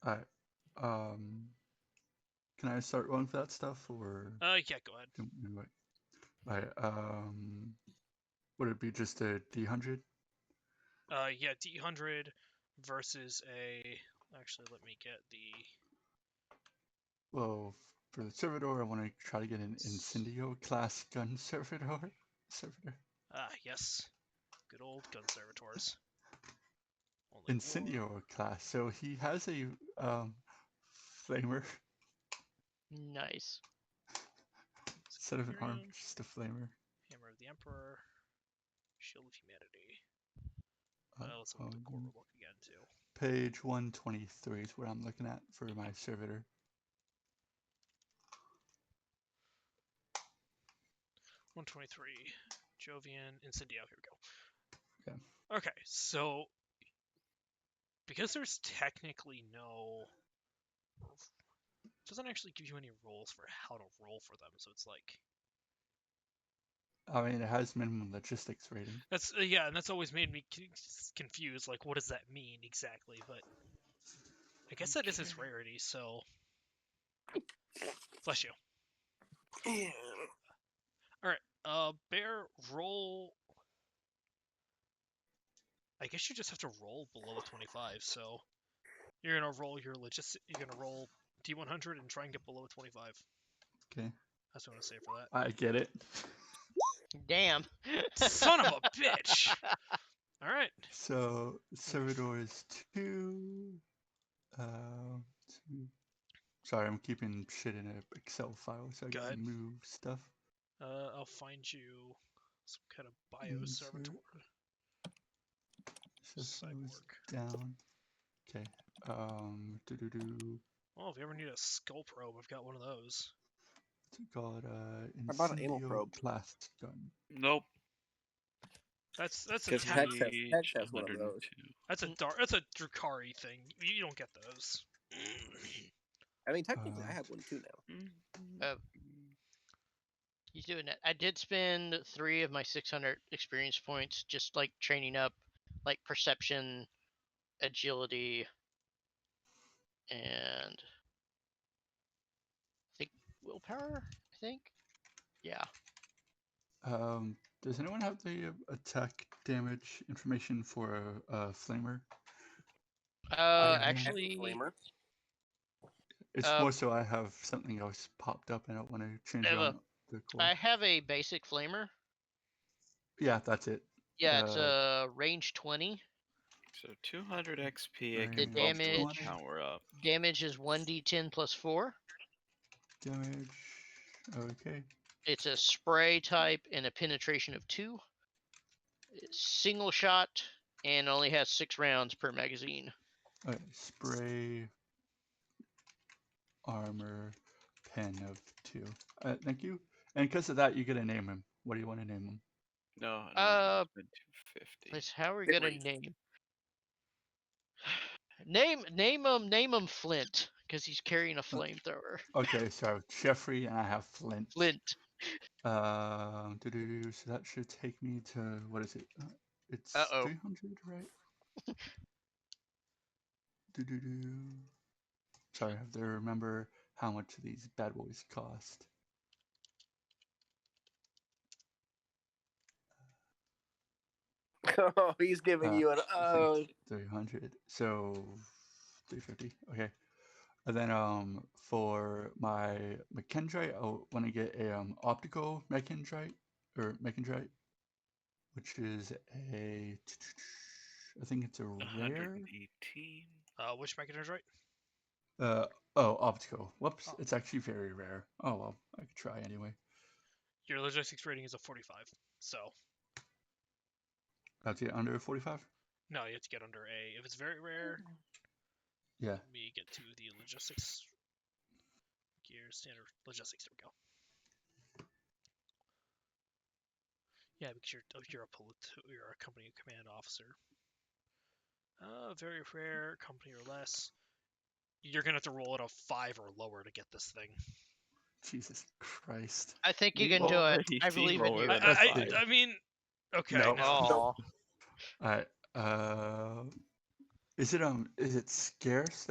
Alright. Can I start rolling for that stuff, or Yeah, go ahead. wait? Alright. Would it be just a D100? Yeah, D100 versus a. Actually, let me get the. Well, for the servitor, I want to try to get an Incendio class gun servitor. Yes. Good old gun servitors. Only one. Incendio class. So he has a flamer Nice. instead of an arm, Experience. just a flamer. Hammer of the Emperor. Shield of Humanity. Let's look at the core book again too. Page 123 is what I'm looking at for my servitor. 123. Jovian Incendio. Here we go. Okay. Okay, so because there's technically no, it doesn't actually give you any rules for how to roll for them. So it's like I mean, it has minimum logistics rating. that's yeah, and that's always made me confused. Like, what does that mean exactly? But I guess that is its rarity. So, bless you. All right, bear roll. I guess you just have to roll below a 25. So you're gonna roll your You're gonna roll D100 and try and get below a 25. Okay. That's what I'm gonna say for that. I get it. Damn. Son of a bitch. All right. So servitor is 2. 2. Sorry, I'm keeping shit in an Excel file so I Go can ahead. move stuff. I'll find you some kind of bio servitor. Side work. Down. Okay. Well, if you ever need a skull probe, I've got one of those. What's it called? How about an anal Incendio probe? class gun. Nope. That's a Because tech. Hex has one of those. That's a Drukari thing. You don't get those. I mean, technically, I have one too now. He's doing it. I did spend 3 of my 600 experience points just like training up, like perception, agility, and I think willpower. I think, yeah. Does anyone have the attack damage information for a flamer? Actually, Flamer. It's more so I have something else popped up and I want to change it on the core. I have a basic flamer. Yeah, that's it. Yeah, it's range 20. So 200 XP. Range The damage power up. Damage is 1d10 plus 4. Damage. Okay. It's a spray type and a penetration of 2. Single shot and only has 6 rounds per magazine. Spray. Armor. Pen of 2. Thank you. And because of that, you get to name him. What do you want to name him? No. 250. How are we gonna name him Flint because he's carrying a flamethrower. Okay, so Jeffrey and I have Flint. So that should take me to, what is it? It's 300, right? Sorry, I have to remember how much these bad boys cost. Oh, he's giving you an 300. So 350. Okay. And then for my Mechndrite, I want to get a optical Mechndrite, which is a, I think it's a rare. 118. Which Mechndrite? Optical. Whoops, it's actually very rare. Oh well, I could try anyway. Your logistics rating is a 45, so. I have to get under 45? No, you have to get under A. If it's very rare, yeah. Let me get to the logistics. Gear standard logistics. There we go. Yeah, because you're a company command officer. Very rare, company or less. You're gonna have to roll it a 5 or lower to get this thing. Jesus Christ! I think you can do it. I believe in you. I mean, okay. No. No. Alright. Is it scarce?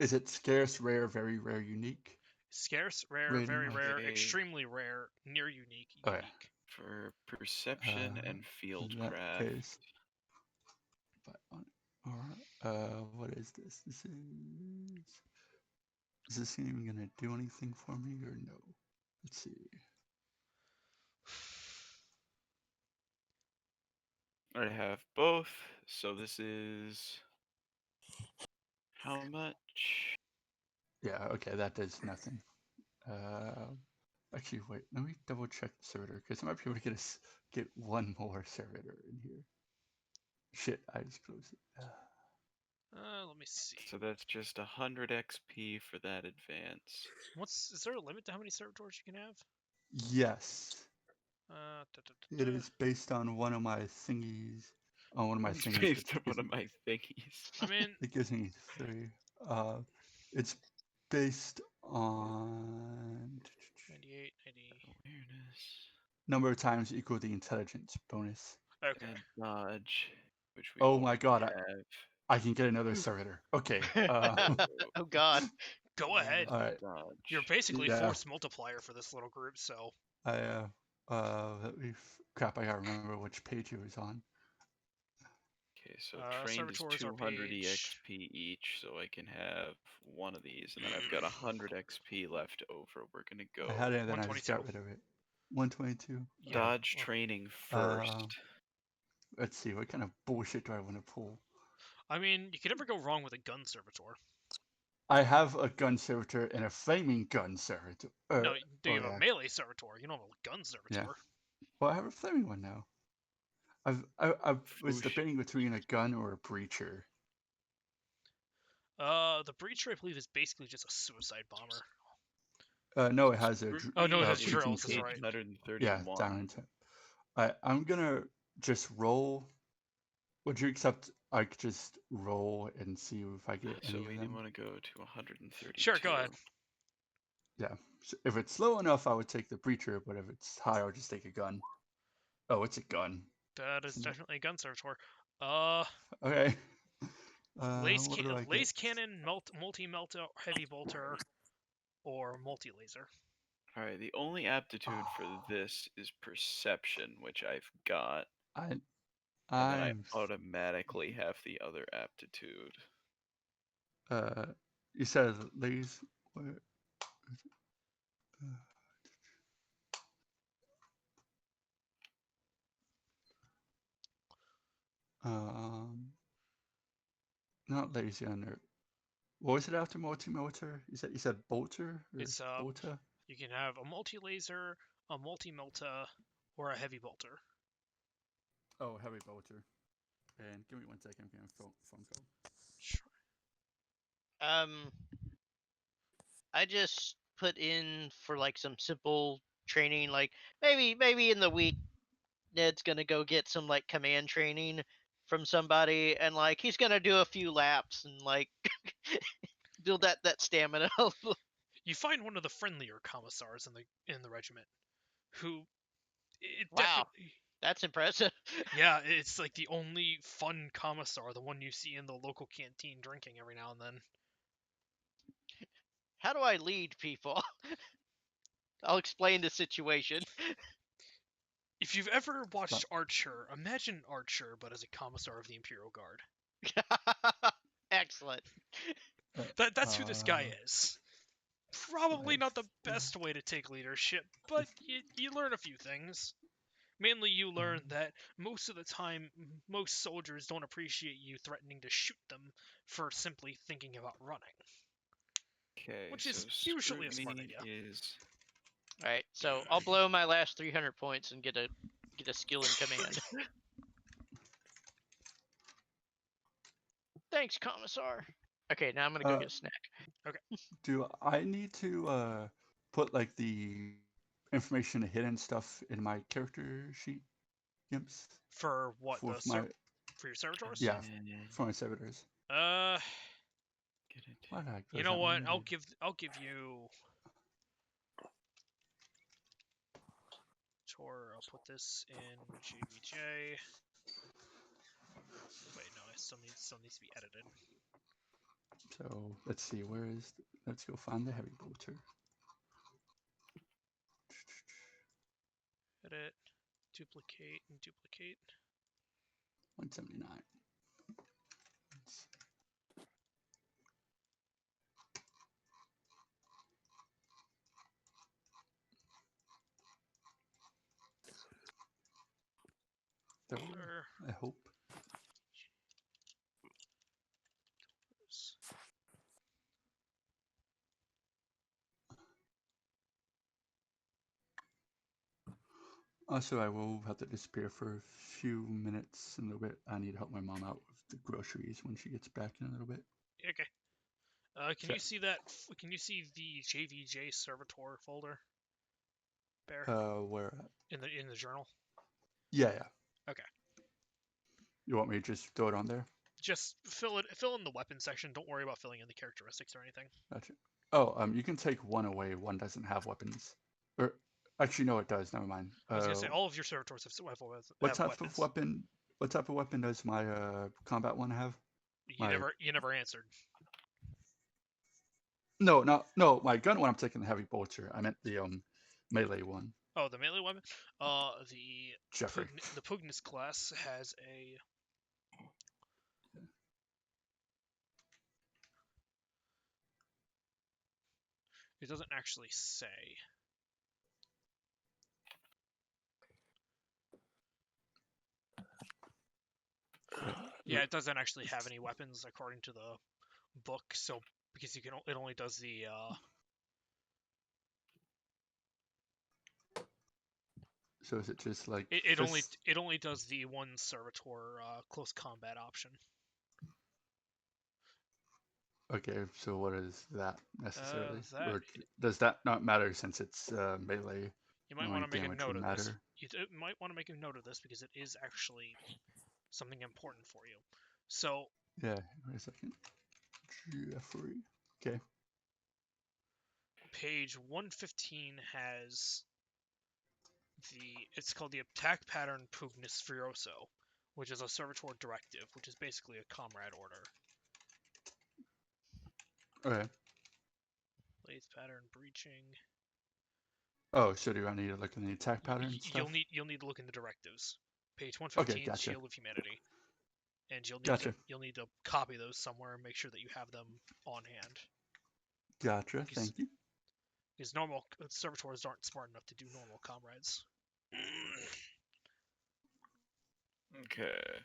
Is it scarce, rare, very rare, unique Scarce, rare, rating? very Or... rare, Okay. extremely rare, near unique, Okay. unique. For perception and In that fieldcraft. case, what is this? Is this even gonna do anything for me or no? Let's see. I have both, so this is how much? Yeah, okay, that does nothing. Actually, wait, let me double check the servitor because I might be able to get one more servitor in here. Shit, I just closed it. Let me see. So that's just 100 XP for that advance. Is there a limit to how many servitors you can have? Yes, it Da. is based on one of my thingies. On one of my It's thingies, based which on one gives of my thingies. I mean, it gives me 3. It's based on 98, 90. Awareness number of times equal the intelligence bonus. Okay. and dodge, which we Oh my already god, have. I can get another servitor. Okay. Oh God. Go ahead. All right. Dodge. You're basically Yeah. force multiplier for this little group, so. Crap, I gotta remember which page he was on. Okay, so trained is servitors are 200 page. EXP each, so I can have one of these, and then I've got 100 XP left over. We're gonna go I had it and then I just 122. got rid of it. 122. Yeah. dodge Well, training first. Let's see, what kind of bullshit do I want to pull? I mean, you could never go wrong with a gun servitor. I have a gun servitor and a flaming gun servitor. No, do you have yeah. a melee servitor? You don't have a gun servitor. Yeah. Well, I have a flaming one now. I was Whoosh. debating between a gun or a breacher. The breacher, I believe, is basically just a suicide bomber. No, it has a. Oh, no, it has breaching drills, that's tool. right. 831. Yeah, down into. I'm gonna just roll. Would you accept? I could just roll and see if I get So any we of them. want to go to 132. Sure, go ahead. Yeah. So if it's low enough, I would take the breacher, but if it's high, I would just take a gun. Oh, it's a gun. That is Isn't it? definitely a gun servitor. Okay. What do I lace get? cannon, multi-melta, heavy bolter, or multi-laser. Alright, the only aptitude for this is perception, which I've got. And then I automatically have the other aptitude. You said lace. What? Not lazy under. What was it after multi-motor? You said bolter or It's bolter? you can have a multi-laser, a multi-melta, or a heavy bolter. Oh, heavy bolter. And give me 1 second. I'm getting a phone call. Sure. I just put in for like some simple training, like maybe in the week Ned's gonna go get some like command training from somebody, and like he's gonna do a few laps and like build that stamina. You find one of the friendlier commissars in the regiment, who Wow, that's impressive. Yeah, it's like the only fun commissar, the one you see in the local canteen drinking every now and then. How do I lead people? I'll explain the situation. If you've ever watched Archer, imagine Archer, but as a commissar of the Imperial Guard. Excellent. That's who this guy is. Probably not the best way to take leadership, but you learn a few things. Mainly, you learn that most of the time, most soldiers don't appreciate you threatening to shoot them for simply thinking about running. Okay, Which so is usually a smart idea. All right, so I'll blow my last 300 points and get a skill in command. Thanks, Commissar. Okay, now I'm gonna go get a snack. Okay. Do I need to put like the information, the hidden stuff in my character sheet? Gimps? For what? For your servitors? Yeah, for my servitors. You know what? I'll give you. I'll put this in GVJ. Wait, no, I still needs to be edited. So let's see, let's go find the heavy bolter. Edit, duplicate, and duplicate. 179. I hope. Also, I will have to disappear for a few minutes in a little bit. I need to help my mom out with the groceries when she gets back in a little bit. Okay. Can you see that? Can you see the JVJ servitor folder? Bear. Where? In the journal. Yeah. Okay. You want me to just throw it on there? Just fill in the weapon section. Don't worry about filling in the characteristics or anything. Gotcha. Oh, you can take one away. One doesn't have weapons. Or actually, no, it does. Never mind. I was gonna say all of your servitors have weapons. What type of weapon? What type of weapon does my combat one have? You never answered. No. My gun one. I'm taking the heavy bolter. I meant the melee one. Oh, the melee weapon. The Jeffrey. The Pugnus class has a. It doesn't actually say. Yeah, it doesn't actually have any weapons according to the book. So because it only does the. So is it just like it only does the one servitor close combat option. Okay, so what is that necessarily? Or does that not matter since it's melee? You might want to make a note of this. You might want to make a note of this because it is actually something important for you. So. Yeah, wait a second. Jeffrey. Okay. Page 115 has it's called the attack pattern Pugnus Furioso, which is a servitor directive, which is basically a comrade order. Okay. Lathe pattern breaching. Oh, so do I need to look in the attack pattern stuff? You'll need to look in the directives. Page 115, okay, gotcha. Shield of Humanity. And you'll need to copy those somewhere and make sure that you have them on hand. Gotcha, thank you. Because normal servitors aren't smart enough to do normal comrades. Okay.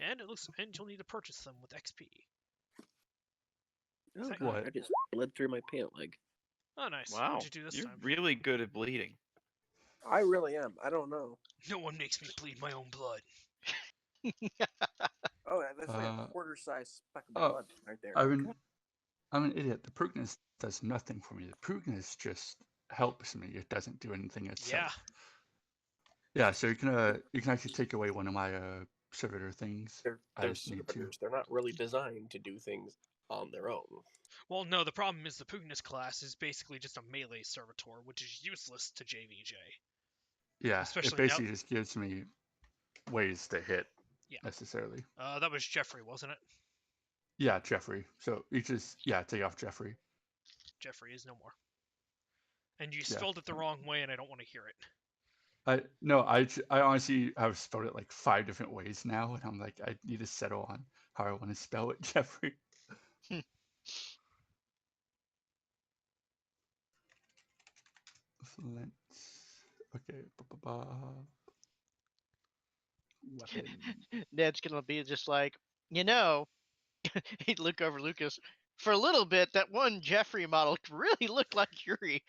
And you'll need to purchase them with XP. Oh, God, I just bled through my pant leg. Oh, nice. Wow. What'd you do this You're time? really good at bleeding. I really am. I don't know. No one makes me bleed my own blood. Oh, that's like a quarter-sized speck of blood right there. I'm an idiot. The Pugnus does nothing for me. The Pugnus just helps me. It doesn't do anything itself. Yeah, so you can actually take away one of my servitor things. They're servitors. They're not really designed to do things on their own. Well, no, the problem is the Pugnus class is basically just a melee servitor, which is useless to JVJ. Yeah, it basically just gives me ways to hit, necessarily. That was Jeffrey, wasn't it? Yeah, Jeffrey. So you just, take off Jeffrey. Jeffrey is no more. And you spelled it the wrong way, and I don't want to hear it. I honestly have spelled it like 5 different ways now, and I'm like, I need to settle on how I want to spell it, Jeffrey. Flint. Okay. Weapon. Ned's gonna be just like, he'd look over Lucas. For a little bit, that one Jeffrey model really looked like Yuri.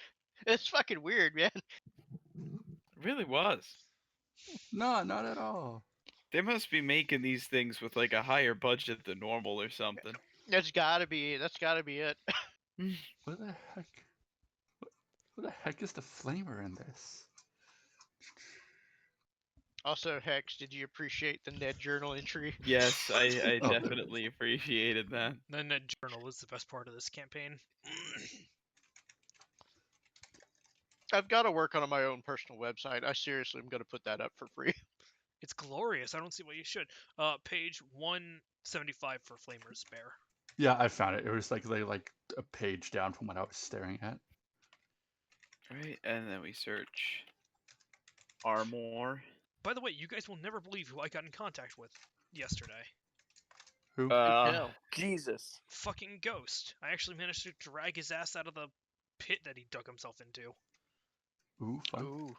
It's fucking weird, man. It really was. No, not at all. They must be making these things with like a higher budget than normal or something. That's gotta be it. What the heck? What the heck is the flamer in this? Also, Hex, did you appreciate the Ned journal entry? Yes, I definitely appreciated that. The Ned journal was the best part of this campaign. I've got to work on my own personal website. I seriously am going to put that up for free. It's glorious. I don't see why you should. Page 175 for Flamer's Bear. Yeah, I found it. It was like a page down from what I was staring at. Right, and then we search Armor. By the way, you guys will never believe who I got in contact with yesterday. Who? Jesus. Fucking Ghost. I actually managed to drag his ass out of the pit that he dug himself into. Ooh, fun. Ooh.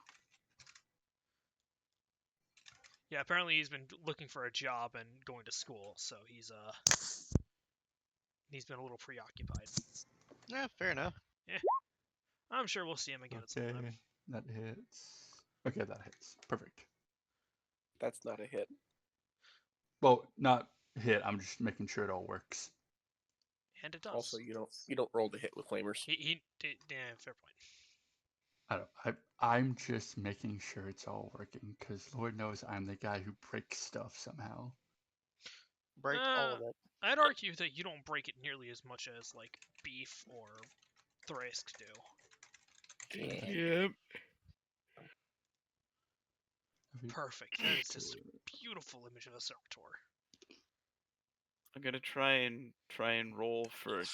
Yeah, apparently he's been looking for a job and going to school, so he's been a little preoccupied. Yeah, fair enough. Yeah. I'm sure we'll see him again at some time. That hits. Okay, that hits. Perfect. That's not a hit. Well, not hit. I'm just making sure it all works. And it does. Also, you don't roll the hit with flamers. He yeah, fair point. I'm just making sure it's all working, because Lord knows I'm the guy who breaks stuff somehow. Break all of it. I'd argue that you don't break it nearly as much as, like, Beef or Thrisk do. Yep. Perfect. That is just a beautiful image of a servitor. I'm gonna try and roll for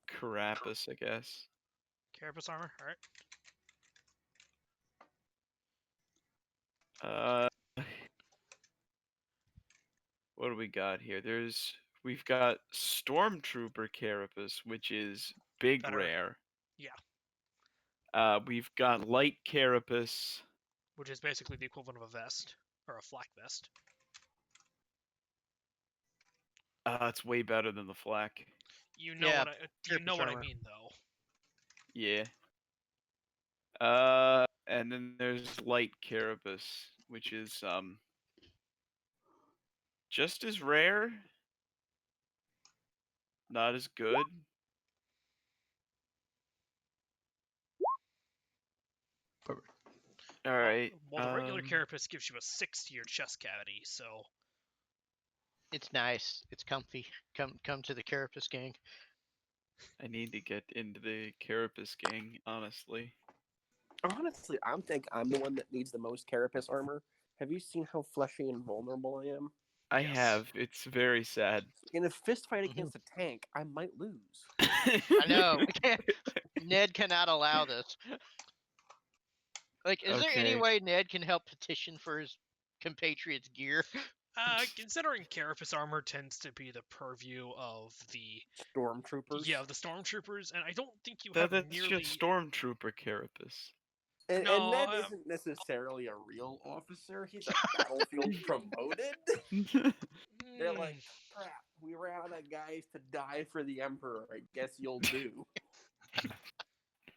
Carapace, I guess. Carapace armor, alright. What do we got here? We've got Stormtrooper Carapace, which is big Better. rare. Yeah. We've got Light Carapace, which is basically the equivalent of a vest or a flak vest. It's way better than the flak. You know what I mean, though. Yeah. And then there's Light Carapace, which is just as rare, not as good. Perfect. All right. Well, the regular carapace gives you a 6 to your chest cavity, so it's nice. It's comfy. Come to the carapace gang. I need to get into the carapace gang, honestly. Honestly, I'm the one that needs the most carapace armor. Have you seen how fleshy and vulnerable I am? I have. It's very sad. In a fist fight against a tank, I might lose. I know. Ned cannot allow this. Like, is there any way Ned can help petition for his compatriots' gear? Considering carapace armor tends to be the purview of the stormtroopers. Yeah, the stormtroopers, and I don't think you that's have nearly. Just stormtrooper carapace. And Ned isn't necessarily a real officer. He's a battlefield promoted. They're like, crap, we ran out of guys to die for the Emperor. I guess you'll do.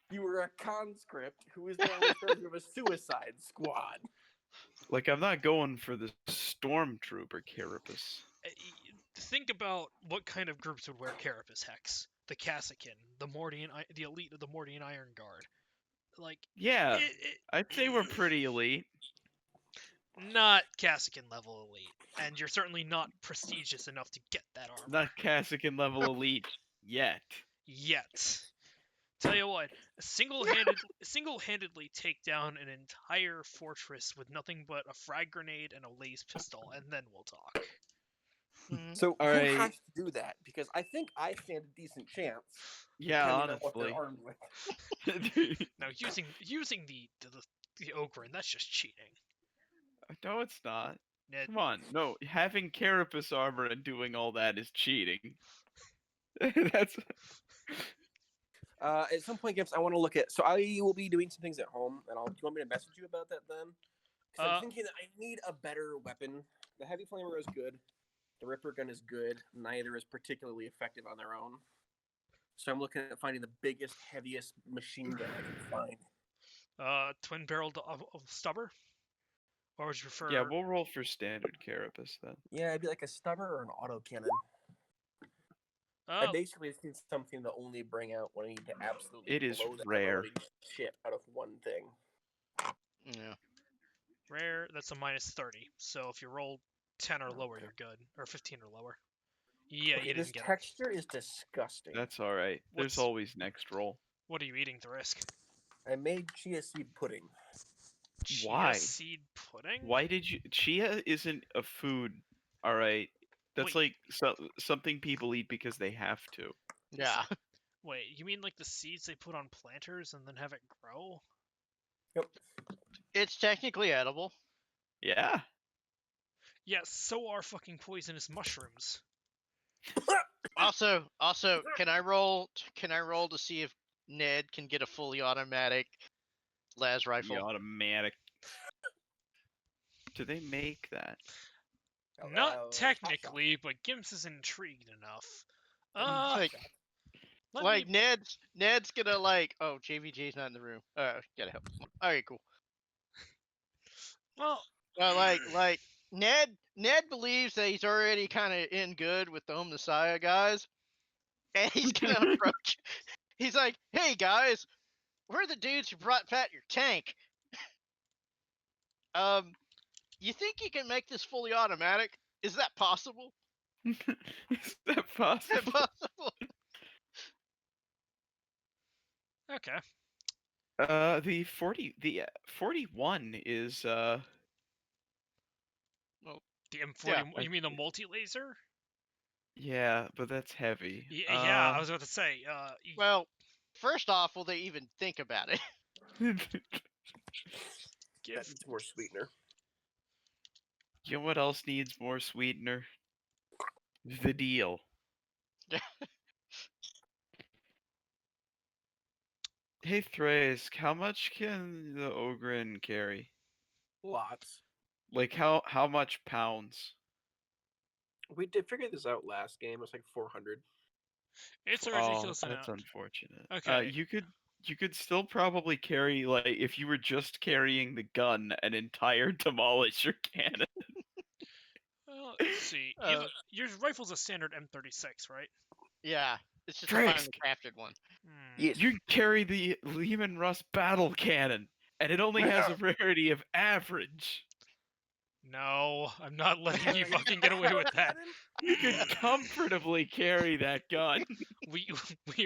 You were a conscript who is now in charge of a suicide squad. Like, I'm not going for the stormtrooper carapace. Think about what kind of groups would wear carapace, Hex. The Kassakin, the elite of the Mordian Iron Guard. Like, yeah, I'd say we're pretty elite. Not Kassakin level elite, and you're certainly not prestigious enough to get that armor. Not Kassakin level elite yet. Tell you what, single-handedly take down an entire fortress with nothing but a frag grenade and a laser pistol, and then we'll talk. So who has to do that? Because I think I stand a decent chance. Yeah, honestly. What they're armed with. Now, using the Ogren, that's just cheating. No, it's not. Ned. Come on, no, having carapace armor and doing all that is cheating. That's. At some point, Gibbs, I want to look at. So I will be doing some things at home, and do you want me to message you about that then? Because I'm thinking that I need a better weapon. The heavy flamer is good. The Ripper gun is good. Neither is particularly effective on their own. So I'm looking at finding the biggest, heaviest machine gun I can find. Twin-barreled stubber? Or would you prefer? Yeah, we'll roll for standard carapace then. Yeah, it'd be like a stubber or an autocannon. I basically just need something to only bring out when I need to absolutely. It is blow the rare. Shit out of one thing. Yeah. Rare. That's a -30. So if you roll 10 or lower, you're good, or 15 or lower. Yeah, okay, you didn't get it. This texture is disgusting. That's all right. There's always next roll. What are you eating, Thrisk? I made chia seed pudding. Why? seed pudding? Why did you? Chia isn't a food. All right, that's Wait. like something people eat because they have to. Yeah. Wait, you mean like the seeds they put on planters and then have it grow? Yep. It's technically edible. Yeah. Yes, so are fucking poisonous mushrooms. Also, can I roll to see if Ned can get a fully automatic las rifle? The automatic. Do they make that? Not technically, but Gims is intrigued enough. Like Ned's gonna like. Oh, JVJ's not in the room. Gotta help. Alright, cool. Well, like Ned believes that he's already kind of in good with the Omnissiah guys, and he's gonna approach. He's like, "Hey guys, we're the dudes who brought Pat your tank. You think you can make this fully automatic? Is that possible? Is that possible? Is that possible?" okay. The 41 is The M40. Yeah, You mean the multi-laser? yeah, but that's heavy. Yeah, I was about to say. Well, first off, will they even think about it? That needs more sweetener. You know what else needs more sweetener? The deal. Hey Thrace, how much can the Ogren carry? Lots. Like how much pounds? We did figure this out last game. It was like 400. It's a ridiculous that's amount. unfortunate. Okay. You could still probably carry, like, if you were just carrying the gun, an entire demolisher cannon. Well, let's see. Your rifle's a standard M36, right? Yeah, it's just a Drax! finely crafted one. Yes. You can carry the Lehman Russ battle cannon, and it only has a rarity of average. No, I'm not letting you fucking get away with that. You could comfortably carry that gun. We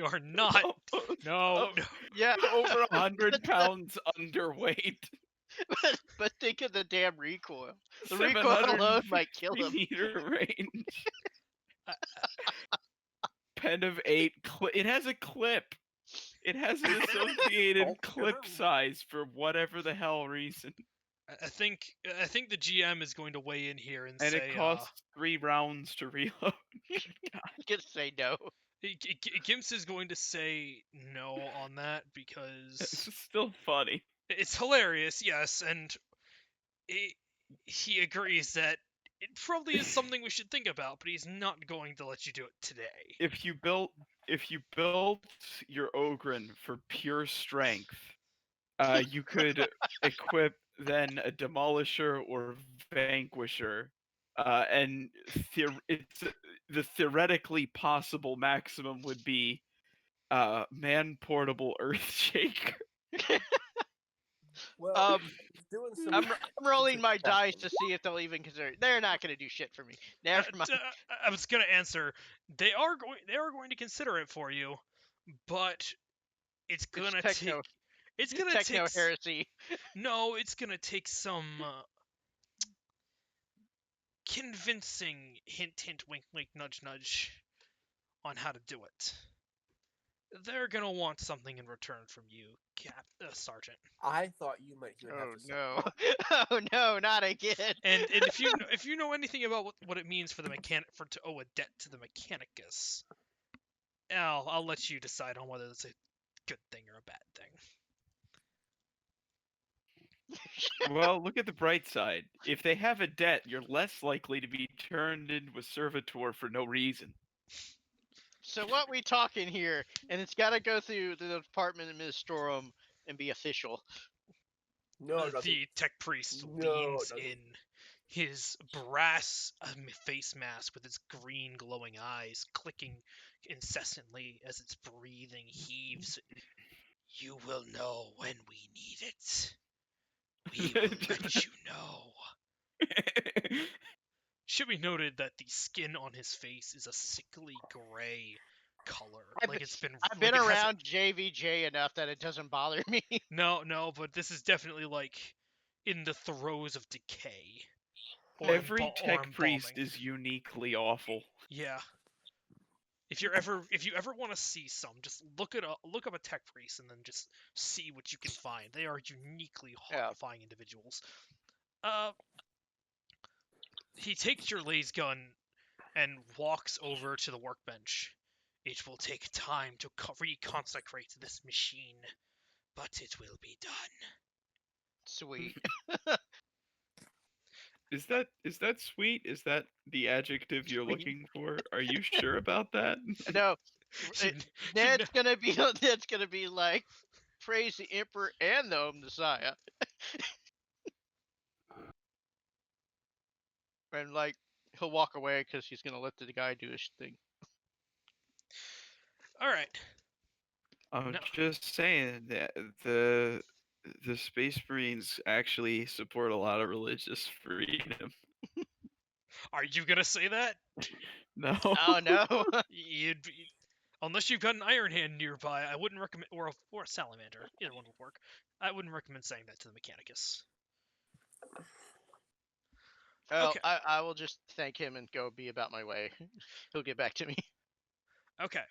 are not. No. Yeah, Over 100 pounds underweight. but think of the damn recoil. The recoil alone might kill him. 750 meter range. Pen of 8. It has a clip. It has an associated clip size for whatever the hell reason. I think the GM is going to weigh in here and say. And it costs 3 rounds to reload. You can say no. Gims is going to say no on that because it's still funny. It's hilarious, yes, and he agrees that it probably is something we should think about, but he's not going to let you do it today. If you built your Ogren for pure strength, you could equip then a Demolisher or Vanquisher, and the theoretically possible maximum would be man portable Earthshaker. Well, doing some. I'm rolling my dice to see if they'll even consider it. They're not going to do shit for me. Never mind. I was going to answer. They are going to consider it for you, but it's going to take. It's going to take heresy. No, it's going to take some convincing hint, hint, wink, wink, nudge, nudge on how to do it. They're gonna want something in return from you, Sergeant. I thought you might. Oh no, not again. And if you know anything about what it means for the to owe a debt to the Mechanicus, I'll let you decide on whether it's a good thing or a bad thing. Well, look at the bright side. If they have a debt, you're less likely to be turned into a servitor for no reason. So what we talking here, and it's got to go through the Department Administrorum and be official. No, the tech priest leans in, his brass face mask with its green glowing eyes clicking incessantly as its breathing heaves. You will know when we need it. We will let you know. Should be noted that the skin on his face is a sickly gray color. I've been around JVJ enough that it doesn't bother me. No, but this is definitely like in the throes of decay. Or Every tech priest embalming. is uniquely awful. Yeah. If you ever want to see some, just look up a tech priest and then just see what you can find. They are uniquely horrifying individuals. He takes your laser gun and walks over to the workbench. It will take time to reconsecrate this machine, but it will be done. Sweet. Is that sweet? Is that the adjective you're Sweet. looking for? Are you sure about that? No, Ned's gonna be like, praise the Emperor and the Messiah, and like he'll walk away because he's gonna let the guy do his thing. All right. I'm just saying that the Space Marines actually support a lot of religious freedom. Are you gonna say that? No. Oh no. Unless you've got an Iron Hand nearby, I wouldn't recommend, or a Salamander. Either one would work. I wouldn't recommend saying that to the Mechanicus. Well, okay. I will just thank him and go be about my way. He'll get back to me. Okay.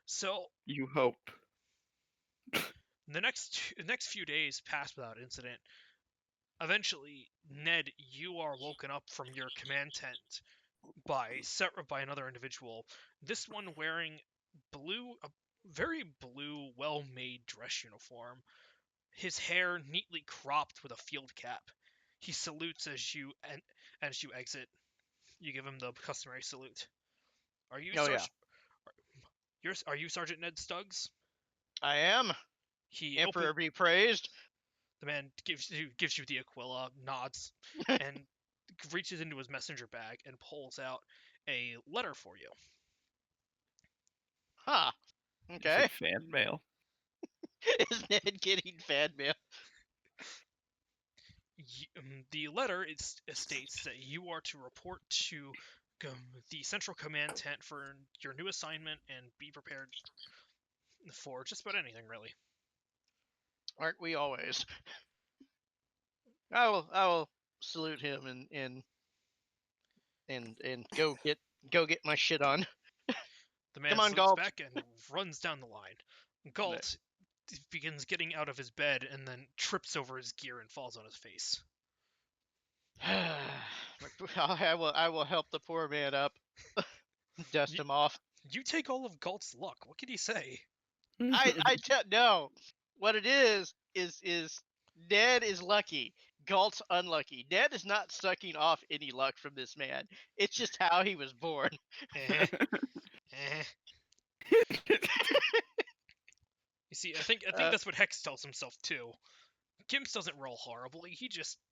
So you hope. The next few days pass without incident. Eventually, Ned, you are woken up from your command tent by another individual. This one wearing a very blue, well-made dress uniform. His hair neatly cropped with a field cap. He salutes as you exit. You give him the customary salute. Are you Are you Sergeant Ned Stuggs? I am. Emperor be praised. The man gives you the Aquila, nods, and reaches into his messenger bag and pulls out a letter for you. Huh. Okay. Is it fan mail? Is Ned getting fan mail? The letter states that you are to report to the Central Command tent for your new assignment and be prepared for just about anything, really. Aren't we always? I will salute him and go get my shit on. The man salutes back and runs down the line. Galt begins getting out of his bed and then trips over his gear and falls on his face. I will help the poor man up. Dust him off. You take all of Galt's luck. What can he say? No. What it is Ned is lucky. Galt's unlucky. Ned is not sucking off any luck from this man. It's just how he was born. You see, I think that's what Hex tells himself too. Gims doesn't roll horribly.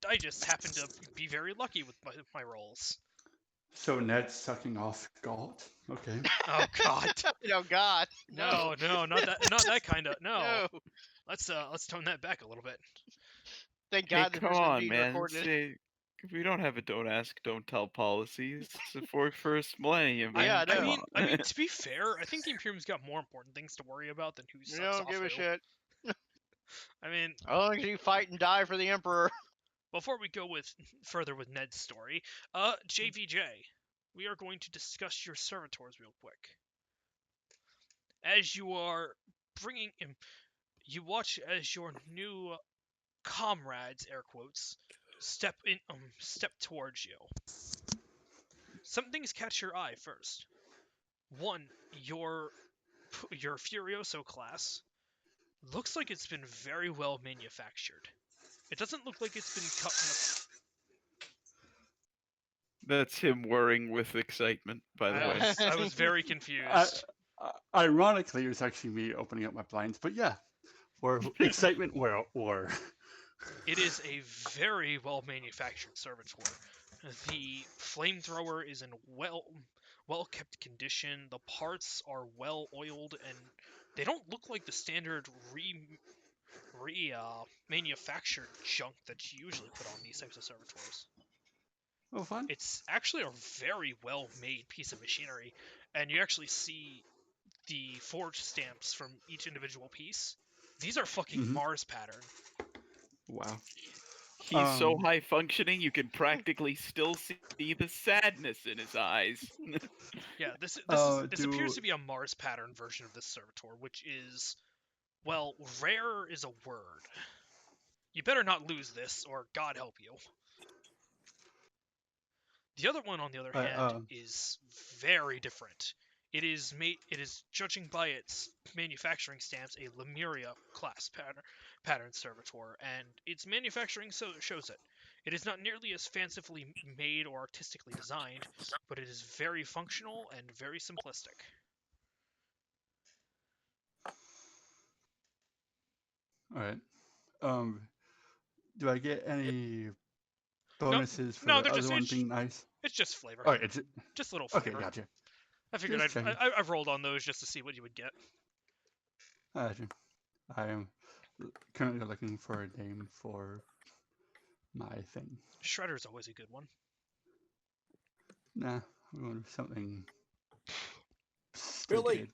I just happen to be very lucky with my rolls. So Ned's sucking off Galt. Okay. Oh God. Oh God. No, not that kind of. No. Let's tone that back a little bit. Thank God. Hey, come on, man. We don't have a don't ask, don't tell policies. It's the first millennium. Yeah, I mean, to be fair, I think the Imperium's got more important things to worry about than who sucks off who. Don't give a shit. I mean, as long as you fight and die for the Emperor. Before we go further with Ned's story, JVJ, we are going to discuss your servitors real quick. As you are you watch as your new comrades, air quotes, step towards you. Some things catch your eye first. One, your Furioso class looks like it's been very well manufactured. It doesn't look like it's been cut in That's him whirring with excitement, by the way. I was very confused. Ironically, it was actually me opening up my blinds, but yeah, or excitement war. It is a very well manufactured servitor. The flamethrower is in well kept condition. The parts are well oiled, and they don't look like the standard manufactured junk that you usually put on these types of servitors. Oh, fun! It's actually a very well made piece of machinery, and you actually see the forge stamps from each individual piece. These are fucking Mars pattern. Wow. He's so high functioning, you can practically still see the sadness in his eyes. Yeah, this appears to be a Mars pattern version of this servitor, which is, well, rare is a word. You better not lose this, or God help you. The other one, on the other hand, is very different. It is judging by its manufacturing stamps, a Lemuria class pattern servitor, and its manufacturing shows it. It is not nearly as fancifully made or artistically designed, but it is very functional and very simplistic. All right. Do I get any bonuses for the other one being nice? It's just flavor. Oh, it's just little flavor. Okay, gotcha. I figured I've rolled on those just to see what you would get. Gotcha. I am currently looking for a name for my thing. Shredder's always a good one. Nah, we want something Billy.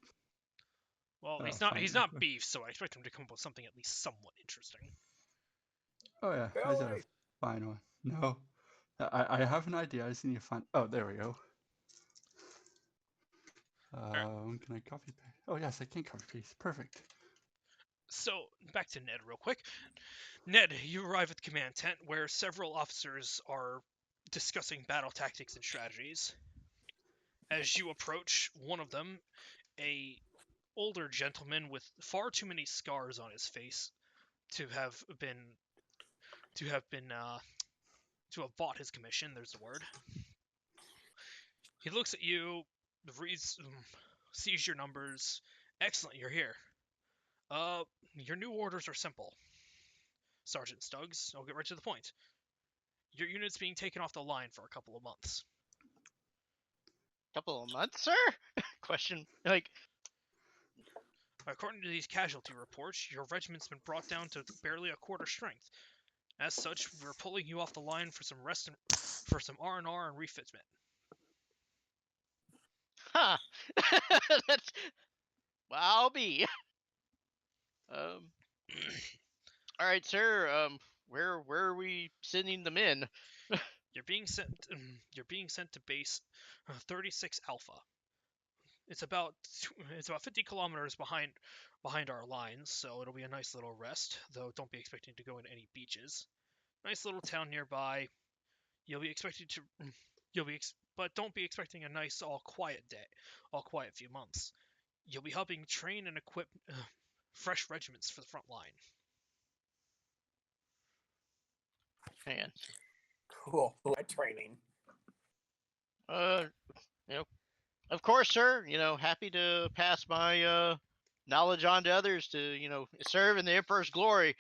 Well, he's not beef, so I expect him to come up with something at least somewhat interesting. Oh yeah, I just gotta find one. No, I have an idea. I just need to find. Oh, there we go. Can I copy paste? Oh yes, I can copy paste. Perfect. So back to Ned real quick. Ned, you arrive at the command tent where several officers are discussing battle tactics and strategies. As you approach one of them, a older gentleman with far too many scars on his face to have bought his commission. There's the word. He looks at you, sees your numbers. Excellent, you're here. Your new orders are simple. Sergeant Stuggs, I'll get right to the point. Your unit's being taken off the line for a couple of months. Couple of months, sir? Question, like... According to these casualty reports, your regiment's been brought down to barely a quarter strength. As such, we're pulling you off the line for some rest and for some R&R and refitment. Huh. That's... Well, I'll be. All right, sir. Where are we sending them in? You're being sent to base 36 Alpha. It's about 50 kilometers behind our lines, so it'll be a nice little rest. Though don't be expecting to go into any beaches. Nice little town nearby. But don't be expecting a nice all quiet few months. You'll be helping train and equip fresh regiments for the front line. Man. Cool. Training. Of course, sir. Happy to pass my knowledge on to others to, serve in the Emperor's glory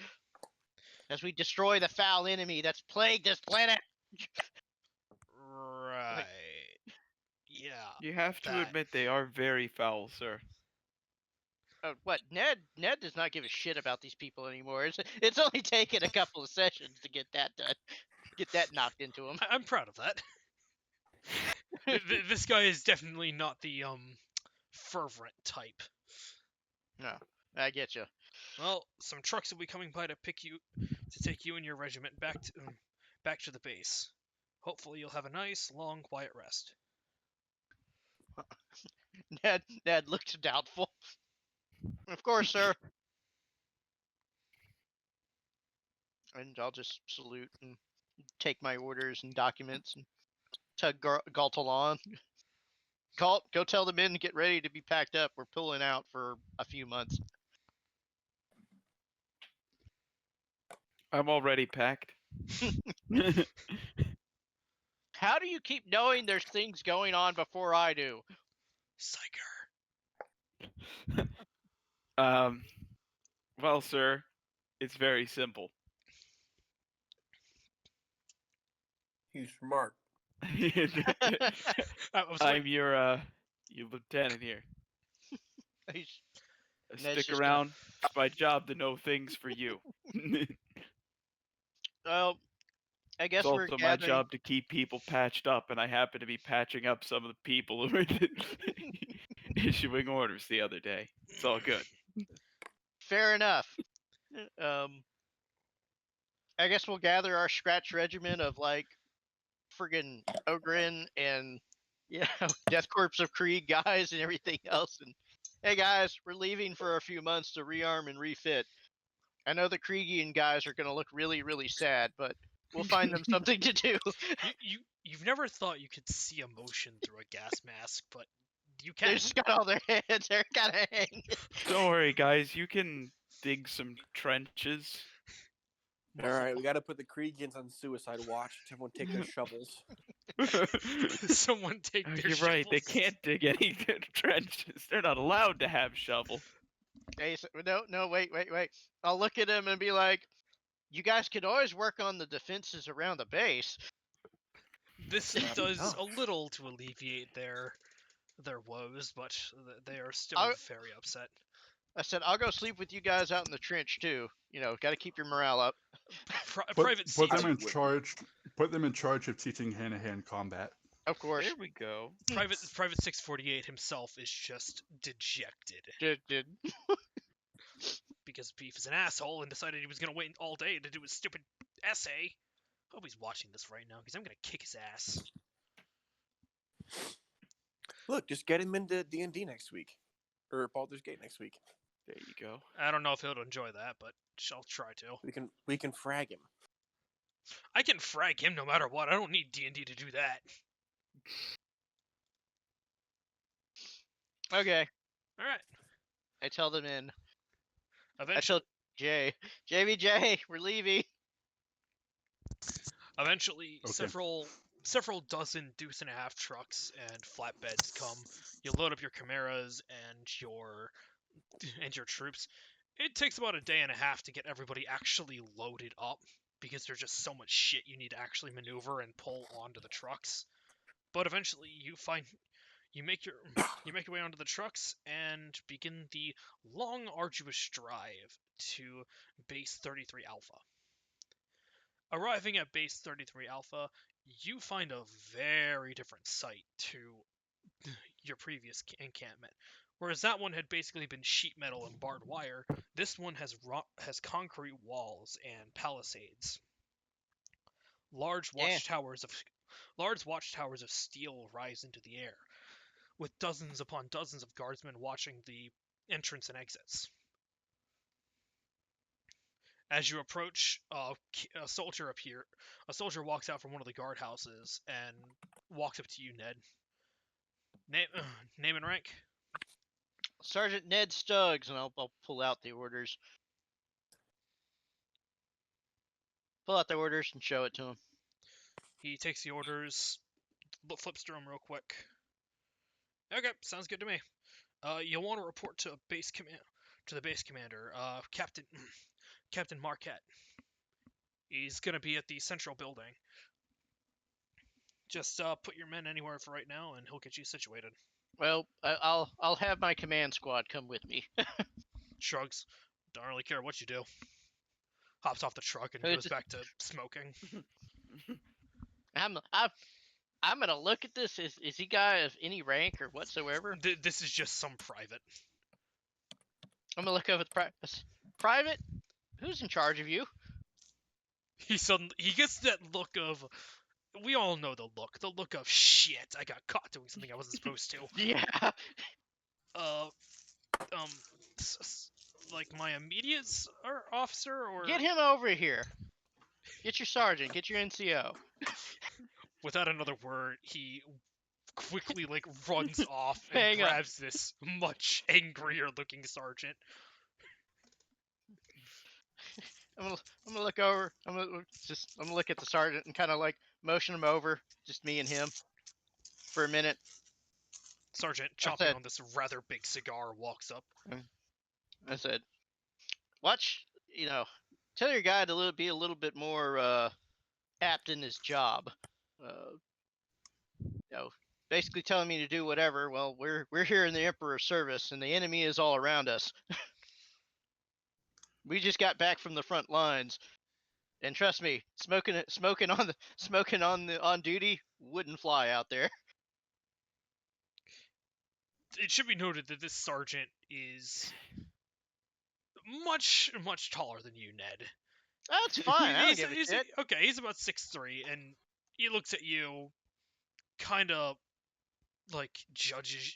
as we destroy the foul enemy that's plagued this planet. Right. Yeah. You have to admit they are very foul, sir. What? Ned does not give a shit about these people anymore. It's only taken a couple of sessions to get that done. Get that knocked into him. I'm proud of that. This guy is definitely not the fervent type. No, I get you. Well, some trucks will be coming by to take you and your regiment back to the base. Hopefully, you'll have a nice, long, quiet rest. Ned looks doubtful. Of course, sir. And I'll just salute and take my orders and documents and tug Galt along. Galt, go tell the men to get ready to be packed up. We're pulling out for a few months. I'm already packed. How do you keep knowing there's things going on before I do? Psyker. Well, sir, it's very simple. He's smart. I'm your lieutenant here. Stick around. It's my job to know things for you. Well, I guess it's also my job to keep people patched up, and I happen to be patching up some of the people who were issuing orders the other day. It's all good. Fair enough. I guess we'll gather our scratch regiment of like friggin' Ogren and Death Corps of Krieg guys and everything else. And hey guys, we're leaving for a few months to rearm and refit. I know the Kriegian guys are gonna look really, really sad, but we'll find them something to do. You've never thought you could see emotion through a gas mask, but you can. They just got all their heads. They're kind of hanging. Don't worry, guys. You can dig some trenches. All right, we got to put the Kriegians on suicide watch. Everyone take their shovels. Someone take their You're shovels. right. They can't dig any trenches. They're not allowed to have shovel. Hey, no, wait. I'll look at them and be like, you guys could always work on the defenses around the base. This does a little to alleviate their woes, but they are still very upset. I said, I'll go sleep with you guys out in the trench too. You know, got to keep your morale up. Private put them in charge. Put them in charge of teaching hand-to-hand combat. Of course. There we go. Private 648 himself is just dejected. Because Beef is an asshole and decided he was going to wait all day to do his stupid essay. Hope he's watching this right now because I'm going to kick his ass. Look, just get him into D&D next week. Or Baldur's Gate next week. There you go. I don't know if he'll enjoy that, but I'll try to. We can frag him. I can frag him no matter what. I don't need D&D to do that. Okay. All right. I tell them in. Eventually, I tell JVJ, we're leaving. Eventually, okay. several dozen deuce and a half trucks and flatbeds come. You load up your chimeras and your troops. It takes about a day and a half to get everybody actually loaded up because there's just so much shit you need to actually maneuver and pull onto the trucks. But eventually, you make your way onto the trucks and begin the long, arduous drive to Base 33 Alpha. Arriving at Base 33 Alpha, you find a very different site to your previous encampment. Whereas that one had basically been sheet metal and barbed wire, this one has concrete walls and palisades. Large watchtowers of steel rise into the air, with dozens upon dozens of guardsmen watching the entrance and exits. As you approach, a soldier walks out from one of the guardhouses and walks up to you, Ned. Name and rank? Sergeant Ned Stuggs, and I'll pull out the orders. Pull out the orders and show it to him. He takes the orders, flips through them real quick. Okay, sounds good to me. You'll want to report to the base commander, Captain Marquette. He's gonna be at the central building. Just put your men anywhere for right now, and he'll get you situated. Well, I'll have my command squad come with me. Shrugs. Don't really care what you do. Hops off the truck and goes back to smoking. I'm gonna look at this. Is he guy of any rank or whatsoever? This is just some private. I'm gonna look over the private. Who's in charge of you? He gets that look of. We all know the look of shit. I got caught doing something I wasn't supposed to. Yeah. Like my immediate officer, or get him over here. Get your sergeant. Get your NCO. Without another word, he quickly runs off and grabs this much angrier looking sergeant. I'm gonna look over. I'm gonna look at the sergeant and kind of motion him over, just me and him, for a minute. Sergeant, chopping on this rather big cigar, walks up. I said, "Watch, tell your guy to be a little bit more apt in his job. Basically telling me to do whatever. Well, we're here in the Emperor's service, and the enemy is all around us. We just got back from the front lines, and trust me, smoking on duty wouldn't fly out there." It should be noted that this sergeant is much, much taller than you, Ned. That's fine. I don't give a shit. Okay, he's about 6'3", and he looks at you, kind of like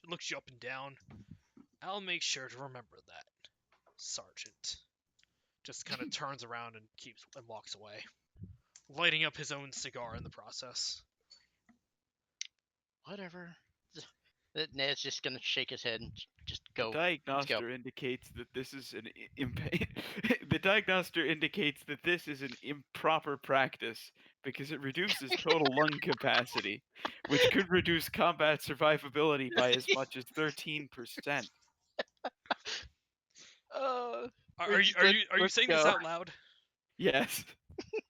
looks you up and down. I'll make sure to remember that, Sergeant. Just kind of turns around and walks away, lighting up his own cigar in the process. Whatever. Ned's just gonna shake his head and just go. The diagnoster indicates that this is the diagnoster indicates that this is an improper practice because it reduces total lung capacity, which could reduce combat survivability by as much as 13%. Are you saying this out loud? Yes.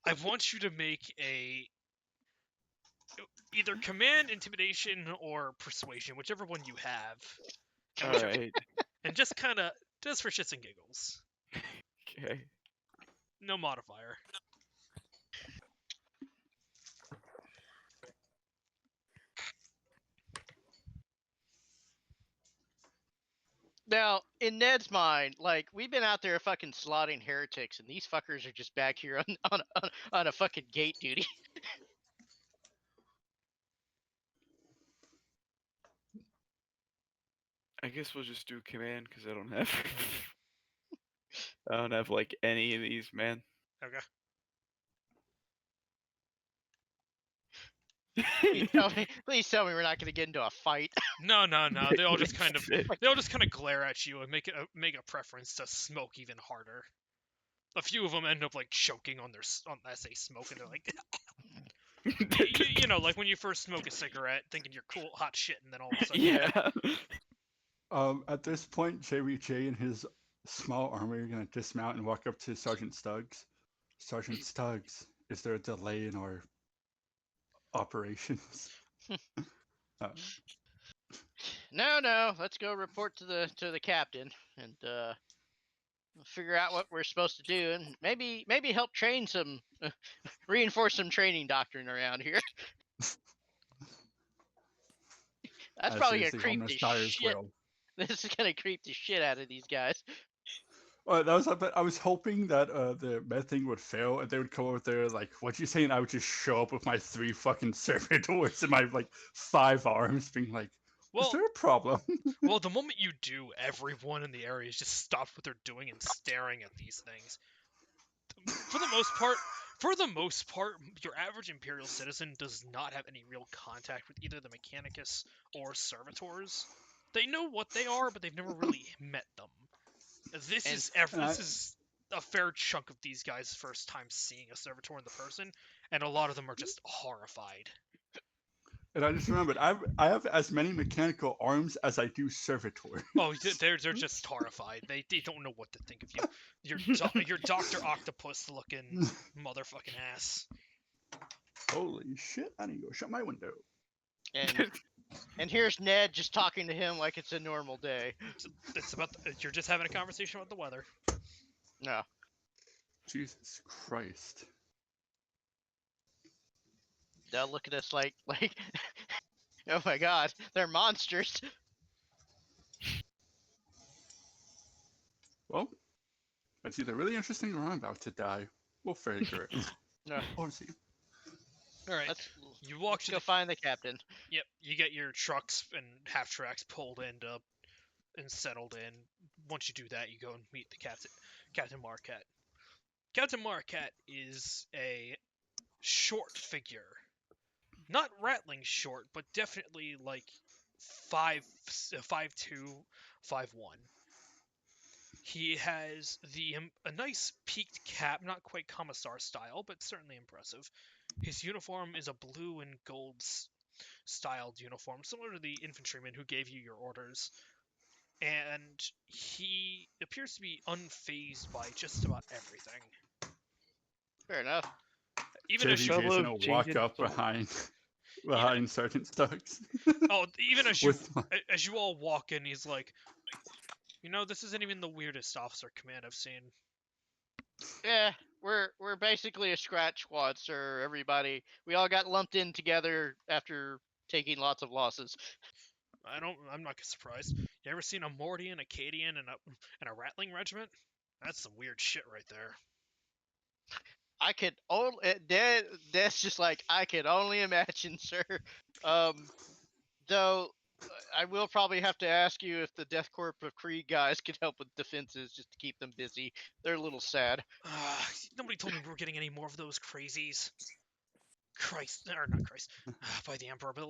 I want you to make either command, intimidation, or persuasion, whichever one you have. All right. And just kind of, just for shits and giggles. Okay. No modifier. Now, in Ned's mind, like, we've been out there fucking slaughtering heretics, and these fuckers are just back here on a fucking gate duty. I guess we'll just do command because I don't have like any of these, man. Okay. Please tell me we're not gonna get into a fight. No. They all just kind of glare at you and make a preference to smoke even harder. A few of them end up like choking as they smoke, and they're like, you know, like when you first smoke a cigarette, thinking you're cool, hot shit, and then all of a sudden, yeah. At this point, JWJ and his small army are gonna dismount and walk up to Sergeant Stuggs. Sergeant Stuggs, is there a delay in our operations? No. Let's go report to the captain and figure out what we're supposed to do, and maybe help train reinforce some training doctrine around here. That's probably gonna creep the shit. This is gonna creep the shit out of these guys. Well, I was hoping that the med thing would fail and they would come over there like, "What you saying?" I would just show up with my 3 fucking servitors and my like 5 arms, being like, "Is there a problem?" Well, the moment you do, everyone in the area just stops what they're doing and staring at these things. For the most part, your average Imperial citizen does not have any real contact with either the Mechanicus or Servitors. They know what they are, but they've never really met them. This is a fair chunk of these guys' first time seeing a Servitor in the person, and a lot of them are just horrified. And I just remembered, I have as many mechanical arms as I do servitors. Oh, they're just horrified. They don't know what to think of you. Your Dr. Octopus looking motherfucking ass. Holy shit! I need to go shut my window. And here's Ned just talking to him like it's a normal day. It's about you're just having a conversation about the weather. No. Jesus Christ. They'll look at us like, oh my god, they're monsters. Well, it's either really interesting or I'm about to die. We'll figure it. No. We'll see. All right. You walk to go find the captain. Yep. You get your trucks and half tracks pulled in and settled in. Once you do that, you go and meet the Captain Marquette. Captain Marquette is a short figure. Not rattling short, but definitely like 5'2", 5'1". He has a nice peaked cap, not quite commissar style, but certainly impressive. His uniform is a blue and gold styled uniform, similar to the infantryman who gave you your orders. And he appears to be unfazed by just about everything. Fair enough. Even as you gonna walk up behind Sergeant Stuggs. Oh, even as you all walk in, he's like, this isn't even the weirdest officer command I've seen. Yeah, we're basically a scratch squad, sir. Everybody, we all got lumped in together after taking lots of losses. I'm not surprised. You ever seen a Mordian, Acadian, and a Rattling regiment? That's some weird shit right there. I could only that's just like I could only imagine, sir. Though I will probably have to ask you if the Death Corp of Krieg guys could help with defenses just to keep them busy. They're a little sad. Nobody told me we were getting any more of those crazies. Christ, or not Christ, by the Emperor. But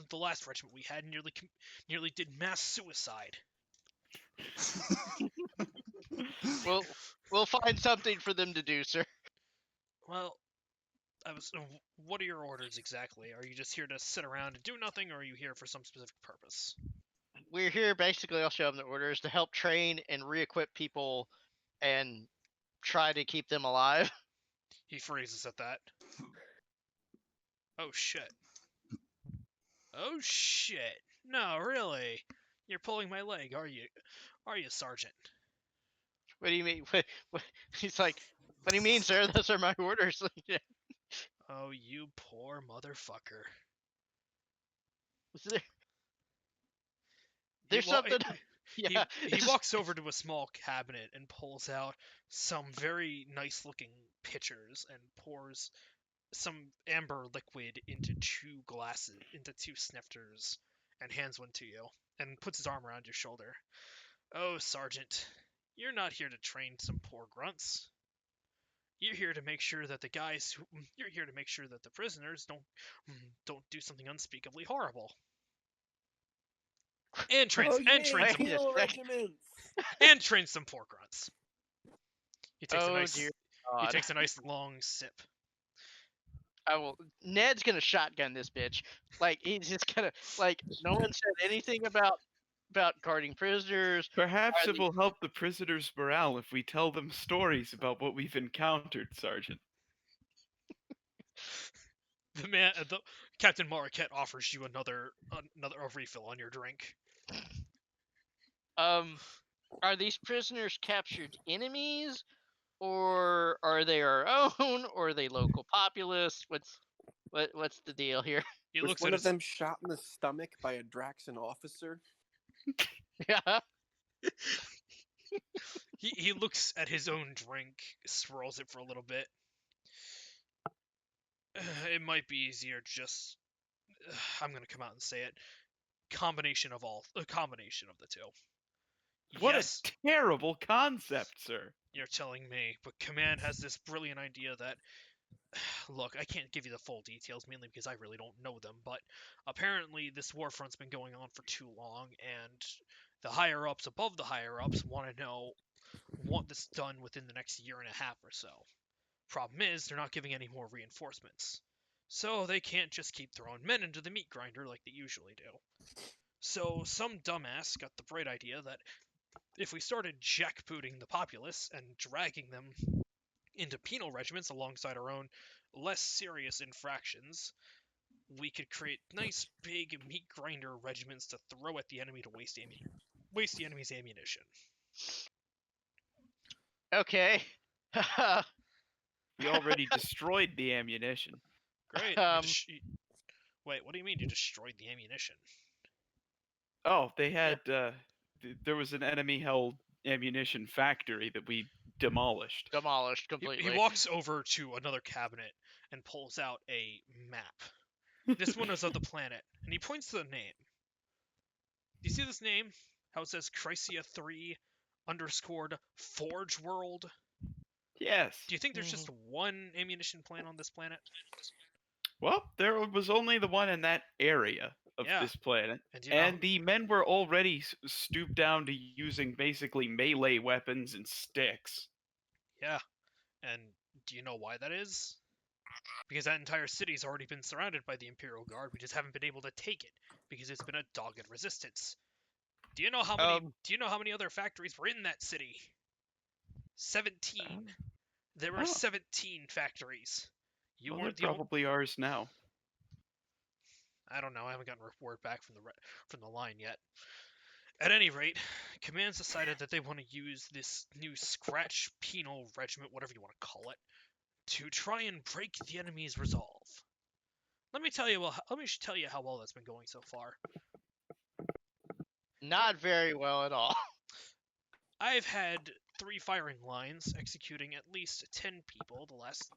the last regiment we had nearly did mass suicide. We'll find something for them to do, sir. Well, what are your orders exactly? Are you just here to sit around and do nothing, or are you here for some specific purpose? We're here basically. I'll show them the orders to help train and re-equip people, and try to keep them alive. He freezes at that. Oh shit. Oh shit. No, really. You're pulling my leg, are you? Are you, Sergeant? What do you mean? What? He's like, what do you mean, sir? Those are my orders. Oh, you poor motherfucker. There's something. Yeah. He walks over to a small cabinet and pulls out some very nice looking pitchers and pours some amber liquid into two snifters, and hands one to you, and puts his arm around your shoulder. Oh, Sergeant, you're not here to train some poor grunts. You're here to make sure that you're here to make sure that the prisoners don't do something unspeakably horrible. And train some poor grunts. He takes a nice long sip. Ned's gonna shotgun this bitch. Like he's just gonna no one said anything about guarding prisoners. Perhaps it will help the prisoners' morale if we tell them stories about what we've encountered, Sergeant. Captain Marquette offers you another refill on your drink. Are these prisoners captured enemies, or are they our own, or are they local populace? What's the deal here? Was one of them shot in the stomach by a Draxan officer? Yeah. He looks at his own drink, swirls it for a little bit. It might be easier just. I'm gonna come out and say it. A combination of the two. What a terrible concept, sir. You're telling me, but Command has this brilliant idea that. Look, I can't give you the full details, mainly because I really don't know them, but apparently this war front's been going on for too long, and the higher-ups above the higher-ups want this done within the next year and a half or so. Problem is, they're not giving any more reinforcements. So they can't just keep throwing men into the meat grinder like they usually do. So some dumbass got the bright idea that if we started jackbooting the populace and dragging them into penal regiments alongside our own less serious infractions, we could create nice big meat grinder regiments to throw at the enemy to waste the enemy's ammunition. Okay. We already destroyed the ammunition. Great. Wait, what do you mean you destroyed the ammunition? Oh, they had there was an enemy-held ammunition factory that we demolished. Demolished completely. He walks over to another cabinet and pulls out a map. This one is of the planet, and he points to the name. Do you see this name? How it says Chrysia 3 _ Forge World? Yes. Do you think there's just one ammunition plant on this planet? Well, there was only the one in that area of this planet, and the men were already stooped down to using basically melee weapons and sticks. Yeah, and do you know why that is? Because that entire city's already been surrounded by the Imperial Guard. We just haven't been able to take it because it's been a dogged resistance. Do you know how many? Do you know how many other factories were in that city? 17. There were 17 factories. You weren't probably ours now. I don't know. I haven't gotten a word back from the line yet. At any rate, Command's decided that they want to use this new Scratch Penal Regiment, whatever you want to call it, to try and break the enemy's resolve. Let me tell you how well that's been going so far. Not very well at all. I've had 3 firing lines, executing at least 10 people the last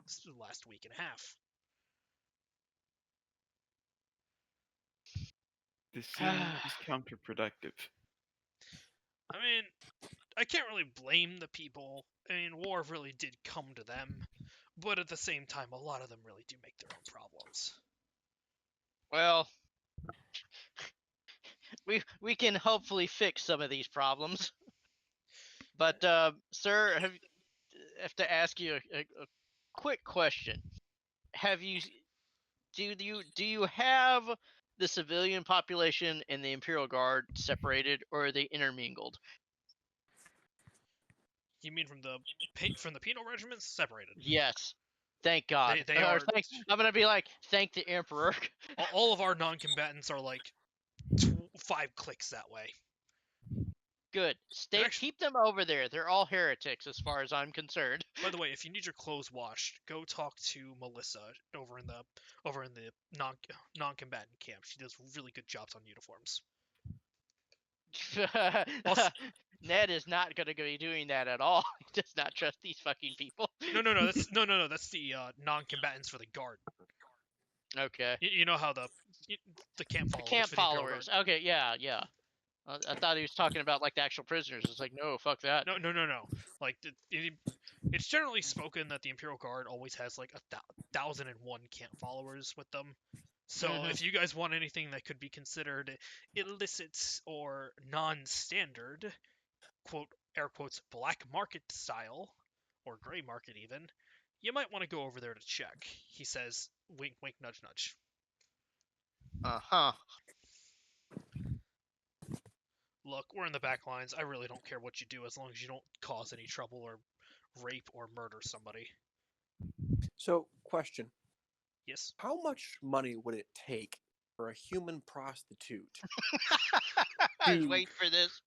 week and a half. This seems counterproductive. I mean, I can't really blame the people. I mean, war really did come to them, but at the same time, a lot of them really do make their own problems. Well, we can hopefully fix some of these problems. But, sir, I have to ask you a quick question. Do you have the civilian population and the Imperial Guard separated, or are they intermingled? You mean from the penal regiments? Separated. Yes. Thank God. They are. I'm gonna be like, thank the Emperor. All of our non-combatants are like 5 clicks that way. Good. Keep them over there. They're all heretics as far as I'm concerned. By the way, if you need your clothes washed, go talk to Melissa over in the non-combatant camp. She does really good jobs on uniforms. Ned is not going to be doing that at all. He does not trust these fucking people. No. That's the non-combatants for the guard. Okay. You know how the camp followers. The camp followers. Okay, yeah. I thought he was talking about like the actual prisoners. It's like, no, fuck that. No. Like it's generally spoken that the Imperial Guard always has like 1,001 camp followers with them. So if you guys want anything that could be considered illicit or non-standard, quote air quotes black market style or gray market even, you might want to go over there to check. He says, wink, wink, nudge, nudge. Look, we're in the back lines. I really don't care what you do as long as you don't cause any trouble or rape or murder somebody. So, question. Yes? How much money would it take for a human prostitute? I was waiting for this.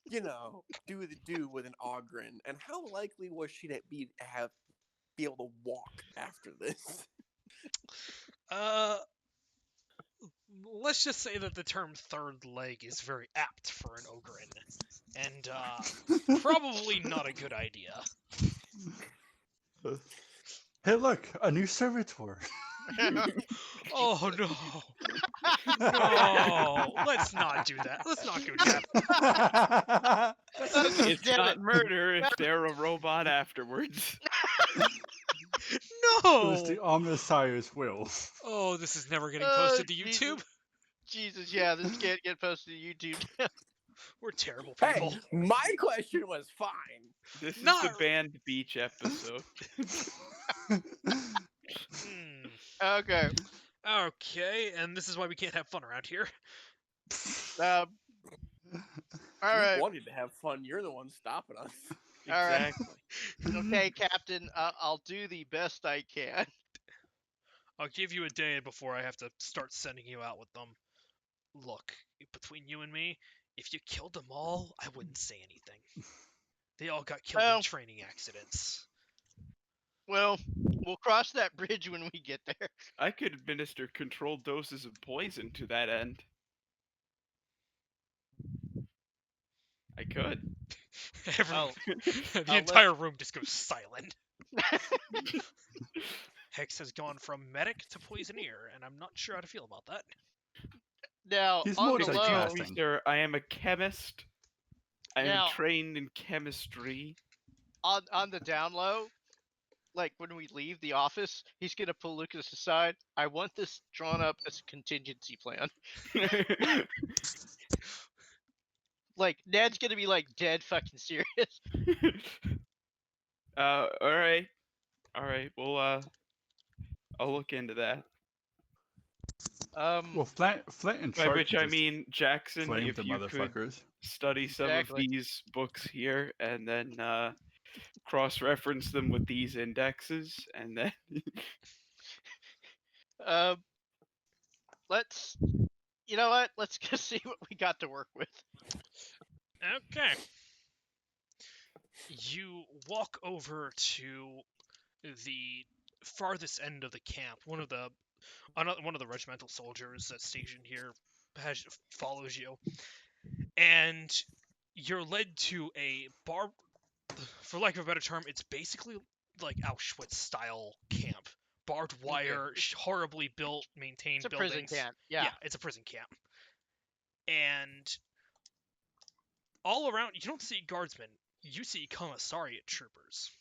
Do the do with an Ogren, and how likely was she to be able to walk after this? Let's just say that the term third leg is very apt for an Ogren, and probably not a good idea. Hey, look, a new servitor. Oh no! No, let's not do that. Let's not go that. It's not murder if they're a robot afterwards. No! It was the Omnissiah's will. Oh, this is never getting posted to YouTube. Jesus, yeah, this can't get posted to YouTube. We're terrible people. Hey, my question was fine. This is the banned beach episode. Okay. Okay, and this is why we can't have fun around here. All right. You wanted to have fun. You're the one stopping us. Exactly. Okay, Captain. I'll do the best I can. I'll give you a day before I have to start sending you out with them. Look, between you and me, if you killed them all, I wouldn't say anything. They all got killed in training accidents. Well, we'll cross that bridge when we get there. I could administer controlled doses of poison to that end. I could. The entire room just goes silent. Hex has gone from medic to poisoneer, and I'm not sure how to feel about that. Now, He's on more the like low, Sir, I am a chemist. I am Now- trained in chemistry. on the down low, like when we leave the office, he's gonna pull Lucas aside. I want this drawn up as a contingency plan. Like Ned's gonna be like dead fucking serious. All right. Well, I'll look into that. Well, Flint and By Shark which I just mean, Jackson, flamed if the you could motherfuckers. study some Exactly. of these books here and then cross-reference them with these indexes, and then Let's. You know what? Let's go see what we got to work with. Okay. You walk over to the farthest end of the camp. One of the regimental soldiers that's stationed here follows you, and you're led to a bar. For lack of a better term, it's basically like Auschwitz-style camp. Barbed wire, horribly built, maintained It's a buildings. prison camp. Yeah, it's a prison camp. And all around, you don't see guardsmen. You see commissariat troopers.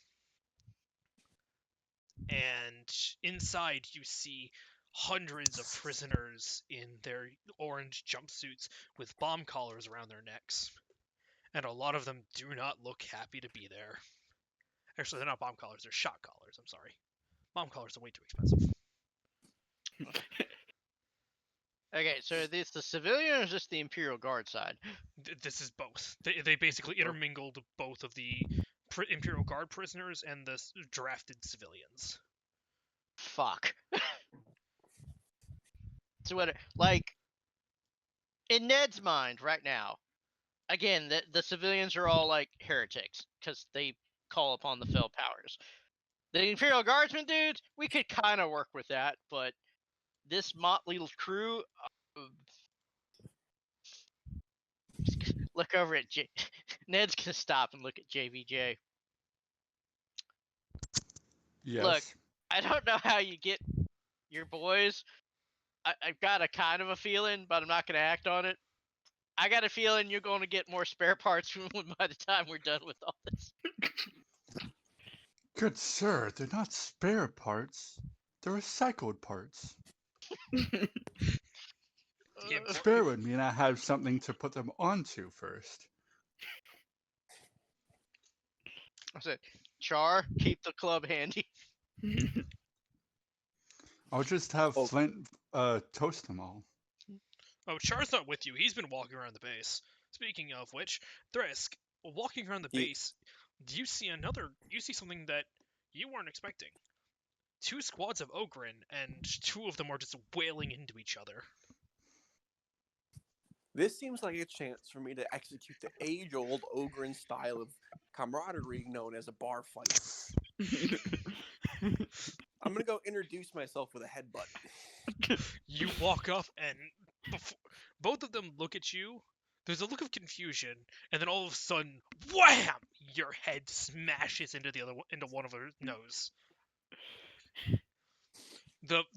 And inside, you see hundreds of prisoners in their orange jumpsuits with bomb collars around their necks. And a lot of them do not look happy to be there. Actually, they're not bomb collars, they're shot collars. I'm sorry. Bomb collars are way too expensive. Okay, so is this the civilian or is this the Imperial Guard side? This is both. They basically intermingled both of the Imperial Guard prisoners and the drafted civilians. Fuck. So what? Like, in Ned's mind right now, again, the civilians are all like heretics because they call upon the fell powers. The Imperial Guardsmen dudes, we could kind of work with that, but this motley crew. Look over at Ned's gonna stop and look at JVJ. Yes. Look, I don't know how you get your boys. I've got a kind of a feeling, but I'm not gonna act on it. I got a feeling you're going to get more spare parts by the time we're done with all this. Good sir, they're not spare parts. They're recycled parts. Spare would mean I have something to put them onto first. I said, Char, keep the club handy. I'll just have Flint toast them all. Oh, Char's not with you. He's been walking around the base. Speaking of which, Thresk, walking around the base, you see something that you weren't expecting. 2 squads of Ogren, and 2 of them are just wailing into each other. This seems like a chance for me to execute the age-old Ogren style of camaraderie known as a bar fight. I'm gonna go introduce myself with a headbutt. You walk up, and both of them look at you. There's a look of confusion, and then all of a sudden, wham! Your head smashes into one of their nose.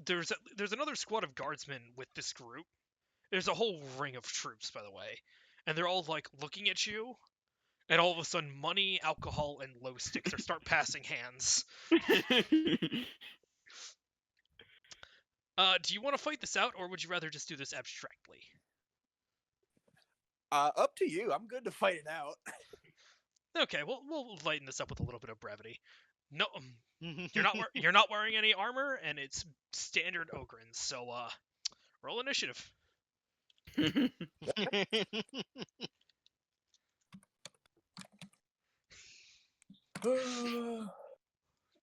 There's another squad of guardsmen with this group. There's a whole ring of troops, by the way, and they're all like looking at you, and all of a sudden, money, alcohol, and low sticks start passing hands. Do you want to fight this out, or would you rather just do this abstractly? Up to you. I'm good to fight it out. Okay, we'll lighten this up with a little bit of brevity. No, you're not wearing any armor, and it's standard Ogrins. So, roll initiative.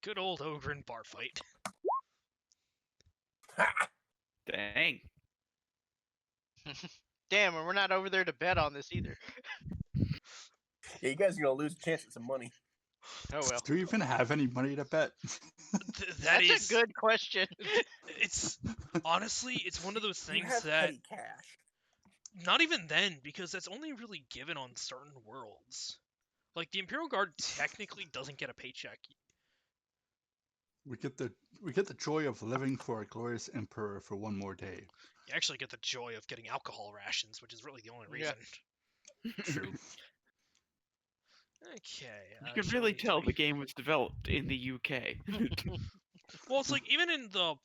Good old Ogren bar fight. Dang. Damn, and we're not over there to bet on this either. Yeah, you guys are gonna lose a chance at some money. Oh well. Do you even have any money to bet? That's a good question. It's honestly, it's one of those things you have that petty cash. Not even then, because that's only really given on certain worlds. Like the Imperial Guard technically doesn't get a paycheck. We get the joy of living for a glorious emperor for one more day. You actually get the joy of getting alcohol rations, which is really the only reason. True. Okay. You can really tell the game was developed in the UK. Well, it's like even in the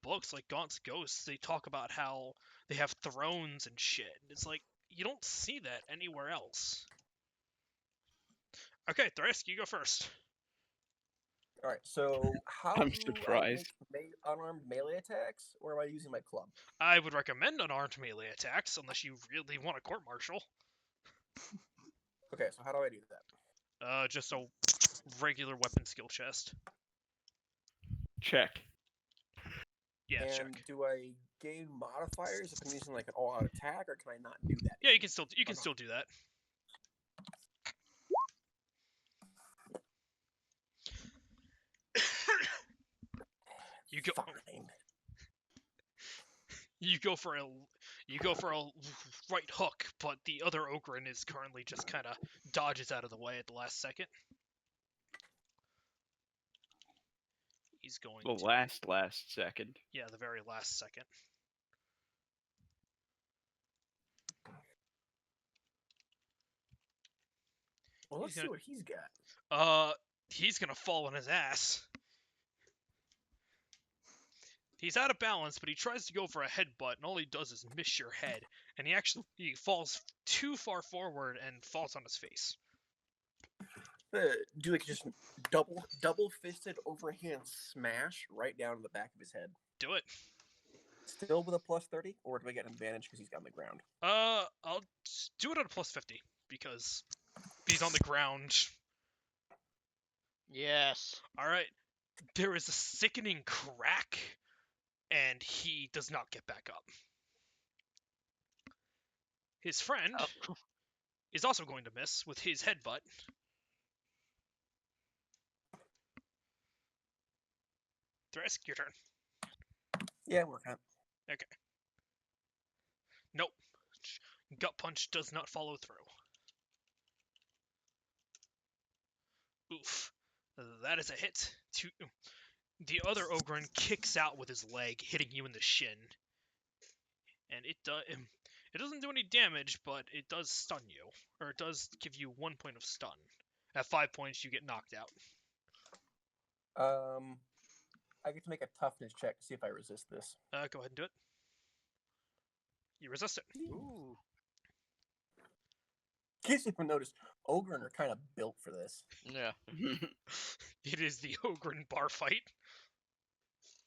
books, like Gaunt's Ghosts, they talk about how they have thrones and shit. It's like you don't see that anywhere else. Okay, Thresk, you go first. All right. So how I'm do surprised. I make unarmed melee attacks, or am I using my club? I would recommend unarmed melee attacks unless you really want a court martial. Okay. So how do I do that? Just a regular weapon skill chest. Check. Yeah, and check. do I gain modifiers if I'm using like an all-out attack, or can I not do that? Yeah, you can still do that. You go. Fine. You You go for a right hook, but the other Ogren is currently just kind of dodges out of the way at the last second. He's going The to... last second. Yeah, the very last second. Well, let's see what he's got. He's gonna fall on his ass. He's out of balance, but he tries to go for a headbutt, and all he does is miss your head. And he falls too far forward and falls on his face. Do like just double fisted overhand smash right down to the back of his head. Do it. Still with a plus 30, or do I get an advantage because he's on the ground? I'll do it at a plus 50 because he's on the ground. Yes. All right. There is a sickening crack, and he does not get back up. His friend is also going to miss with his headbutt. Thresk, your turn. Yeah, work out. Okay. Nope. Gut punch does not follow through. Oof. That is a hit. The other Ogren kicks out with his leg, hitting you in the shin. And it doesn't do any damage, but it does stun you. Or it does give you 1 point of stun. At 5 points, you get knocked out. I get to make a toughness check to see if I resist this. Go ahead and do it. You resist it. Ooh. In case you haven't noticed, Ogren are kind of built for this. Yeah. It is the Ogren bar fight.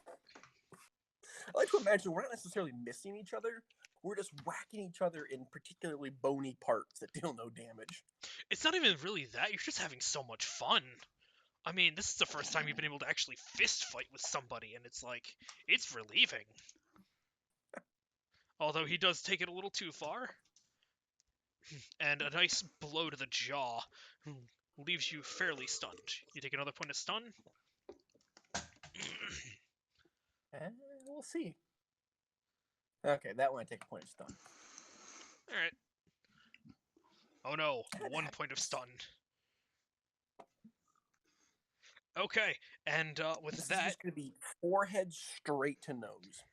I like to imagine we're not necessarily missing each other. We're just whacking each other in particularly bony parts that deal no damage. It's not even really that. You're just having so much fun. I mean, this is the first time you've been able to actually fist fight with somebody, and it's like, it's relieving. Although he does take it a little too far. And a nice blow to the jaw leaves you fairly stunned. You take another point of stun. We'll see. Okay, that one I take a point of stun. Alright. Oh no, 1 point of stun. Okay, and with This that... is just going to be forehead straight to nose.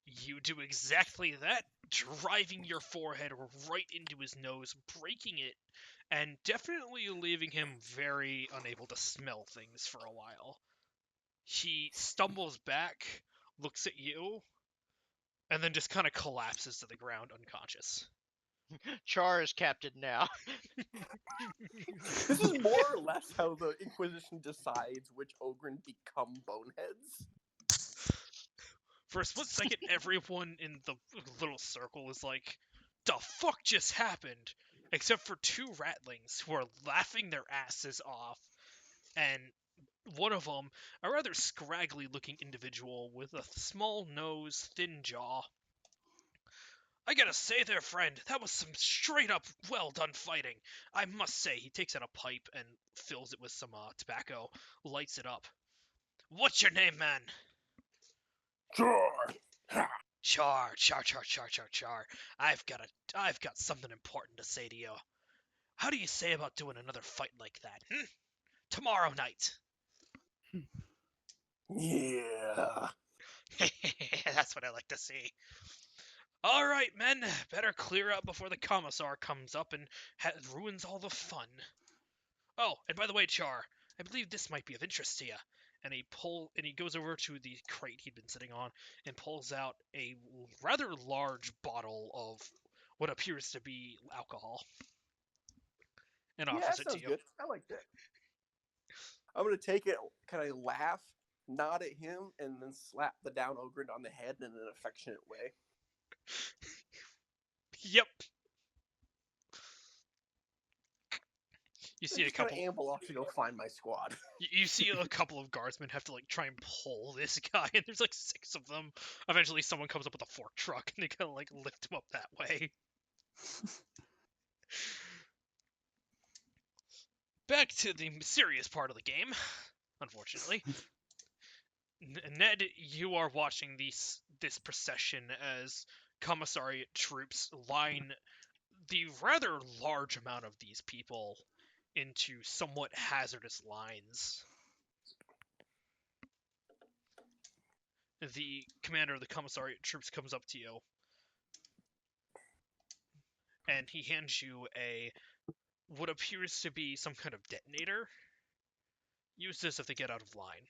You do exactly that, driving your forehead right into his nose, breaking it, and definitely leaving him very unable to smell things for a while. He stumbles back, looks at you, and then just kind of collapses to the ground unconscious. Char is captain now. This is more or less how the Inquisition decides which Ogren become boneheads. For a split second, everyone in the little circle is like, the fuck just happened? Except for two ratlings who are laughing their asses off. And one of them, a rather scraggly looking individual with a small nose, thin jaw. I gotta say there, friend, that was some straight up well done fighting. I must say, he takes out a pipe and fills it with some tobacco, lights it up. What's your name, man? Char. I've got something important to say to you. How do you say about doing another fight like that? Tomorrow night. Yeah. That's what I like to see. All right, men, better clear up before the commissar comes up and ruins all the fun. Oh, and by the way, Char, I believe this might be of interest to you. And he goes over to the crate he'd been sitting on and pulls out a rather large bottle of what appears to be alcohol and offers it to you. Good. I like that. I'm gonna take it, kind of laugh, nod at him, and then slap the down Ogren on the head in an affectionate way. Yep. You see a couple. Amble off to go find my squad. You see a couple of guardsmen have to like try and pull this guy, and there's like 6 of them. Eventually, someone comes up with a fork truck, and they kind of like lift him up that way. Back to the serious part of the game, unfortunately. Ned, you are watching this procession as commissariat troops line the rather large amount of these people into somewhat hazardous lines. The commander of the commissariat troops comes up to you, and he hands you what appears to be some kind of detonator. Use this if they get out of line.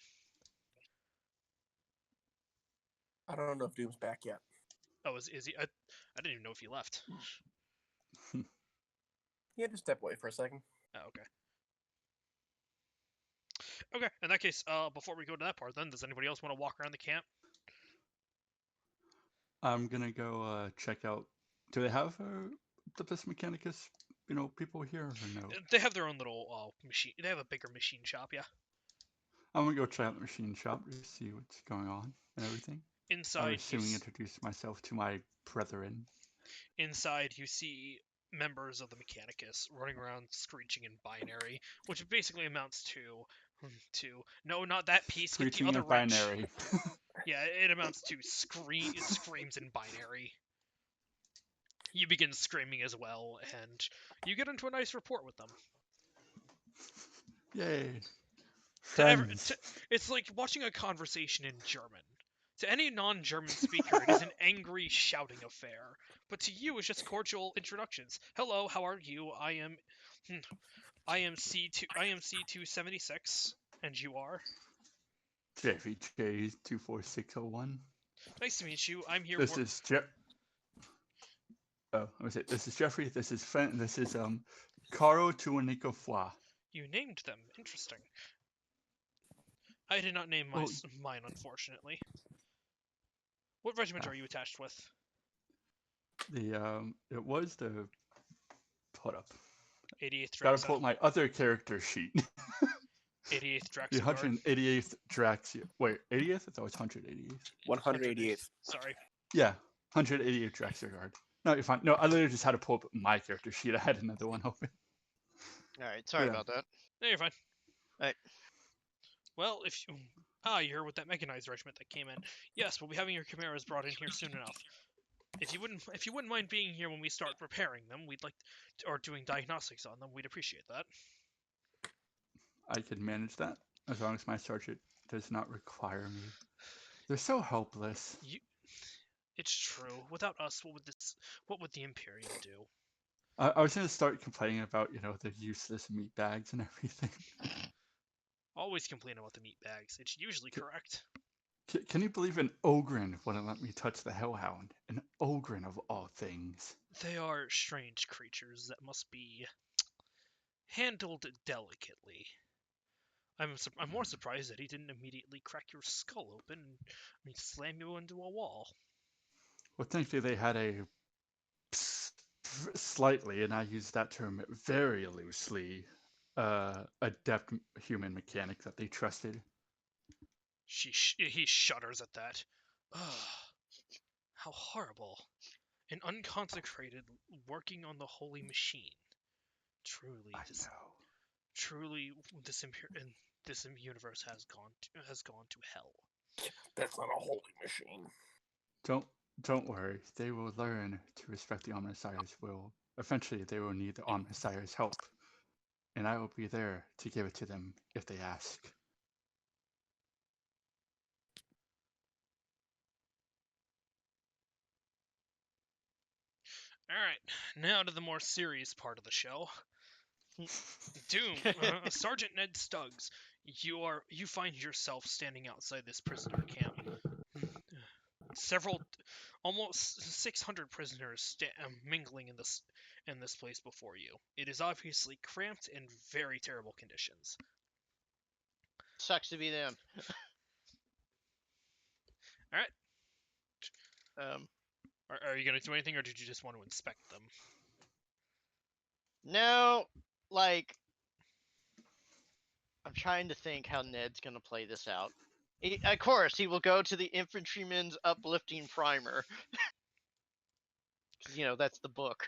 I don't know if Doom's back yet. Oh, is he? I didn't even know if he left. He had to step away for a second. Oh, okay. Okay, in that case, before we go to that part, then, does anybody else want to walk around the camp? I'm gonna go check out. Do they have the best Mechanicus, people here or no? They have their own little machine. They have a bigger machine shop, yeah. I'm gonna go check out the machine shop to see what's going on and everything. Inside, I'm assuming introduce myself to my brethren. Inside, you see members of the Mechanicus running around screeching in binary, which basically amounts to no, not that piece. Screeching get the in other binary. Yeah, it amounts to screams in binary. You begin screaming as well, and you get into a nice rapport with them. Yay! It's like watching a conversation in German. To any non-German speaker, it is an angry, shouting affair. But to you, it's just cordial introductions. Hello, how are you? I am C276, and you are? JVJ 24601. Nice to meet you. I'm here. This is Jeff. Oh, I was it. This is Jeffrey. This is Fenton. This is Caro Tuanico Foix. You named them. Interesting. I did not name mine, unfortunately. What regiment are you attached with? It was the. Hold up. 88th Draxa. Gotta pull up my other character sheet. 88th Draxa. The 188th Drax. Wait, 80th? I thought it was 188th. 188th. Sorry. Yeah, 188th Draxler Guard. No, you're fine. No, I literally just had to pull up my character sheet. I had another one open. Alright, sorry about that. No, you're fine. Alright. Well, if you... you're with that mechanized regiment that came in. Yes, we'll be having your chimeras brought in here soon enough. If you wouldn't mind being here when we start repairing them, we'd like or doing diagnostics on them, we'd appreciate that. I can manage that as long as my sergeant does not require me. They're so helpless. It's true. Without us, what would the Imperium do? I was gonna start complaining about the useless meat bags and everything. Always complain about the meat bags. It's usually correct. Can you believe an Ogren wouldn't let me touch the Hellhound? An Ogren of all things. They are strange creatures that must be handled delicately. I'm more surprised that he didn't immediately crack your skull open and slam you into a wall. Well, thankfully they had a slightly, and I use that term very loosely, adept human mechanic that they trusted. He shudders at that. Ugh, how horrible. An unconsecrated working on the holy machine. Truly, this universe has gone to hell. That's not a holy machine. Don't worry. They will learn to respect the Omnissiah's will. Eventually, they will need the Omnissiah's help, and I will be there to give it to them if they ask. Alright, now to the more serious part of the show. Doom, Sergeant Ned Stuggs, you find yourself standing outside this prisoner camp. Almost 600 prisoners mingling in this place before you. It is obviously cramped and very terrible conditions. Sucks to be them. Alright. Are you going to do anything, or did you just want to inspect them? No, I'm trying to think how Ned's going to play this out. Of course, he will go to the infantryman's uplifting primer. Because, that's the book.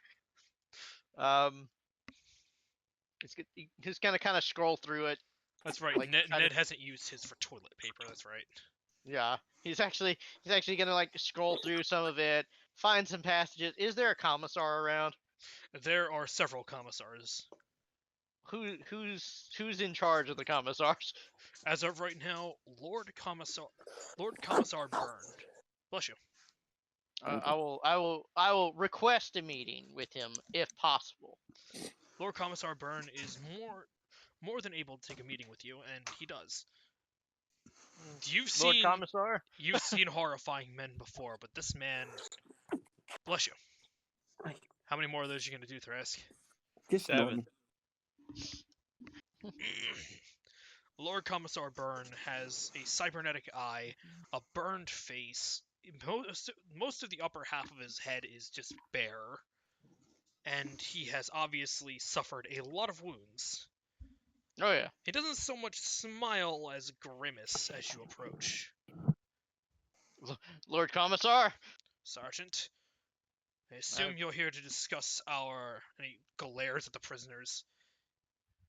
He's going to kind of scroll through it. That's right. Ned hasn't used his for toilet paper. That's right. Yeah, he's actually going to scroll through some of it. find some passages. Is there a commissar around? There are several commissars. Who's in charge of the commissars? As of right now, Lord Commissar Byrne. Bless you. I will request a meeting with him if possible. Lord Commissar Byrne is more than able to take a meeting with you, and he does. Lord Commissar? You've seen horrifying men before, but this man, bless you. How many more of those are you gonna do, Thrask? Just 7. Lord Commissar Byrne has a cybernetic eye, a burned face. Most of the upper half of his head is just bare, and he has obviously suffered a lot of wounds. Oh yeah. He doesn't so much smile as grimace as you approach. Lord Commissar? Sergeant, I assume you're here to discuss and he glares at the prisoners,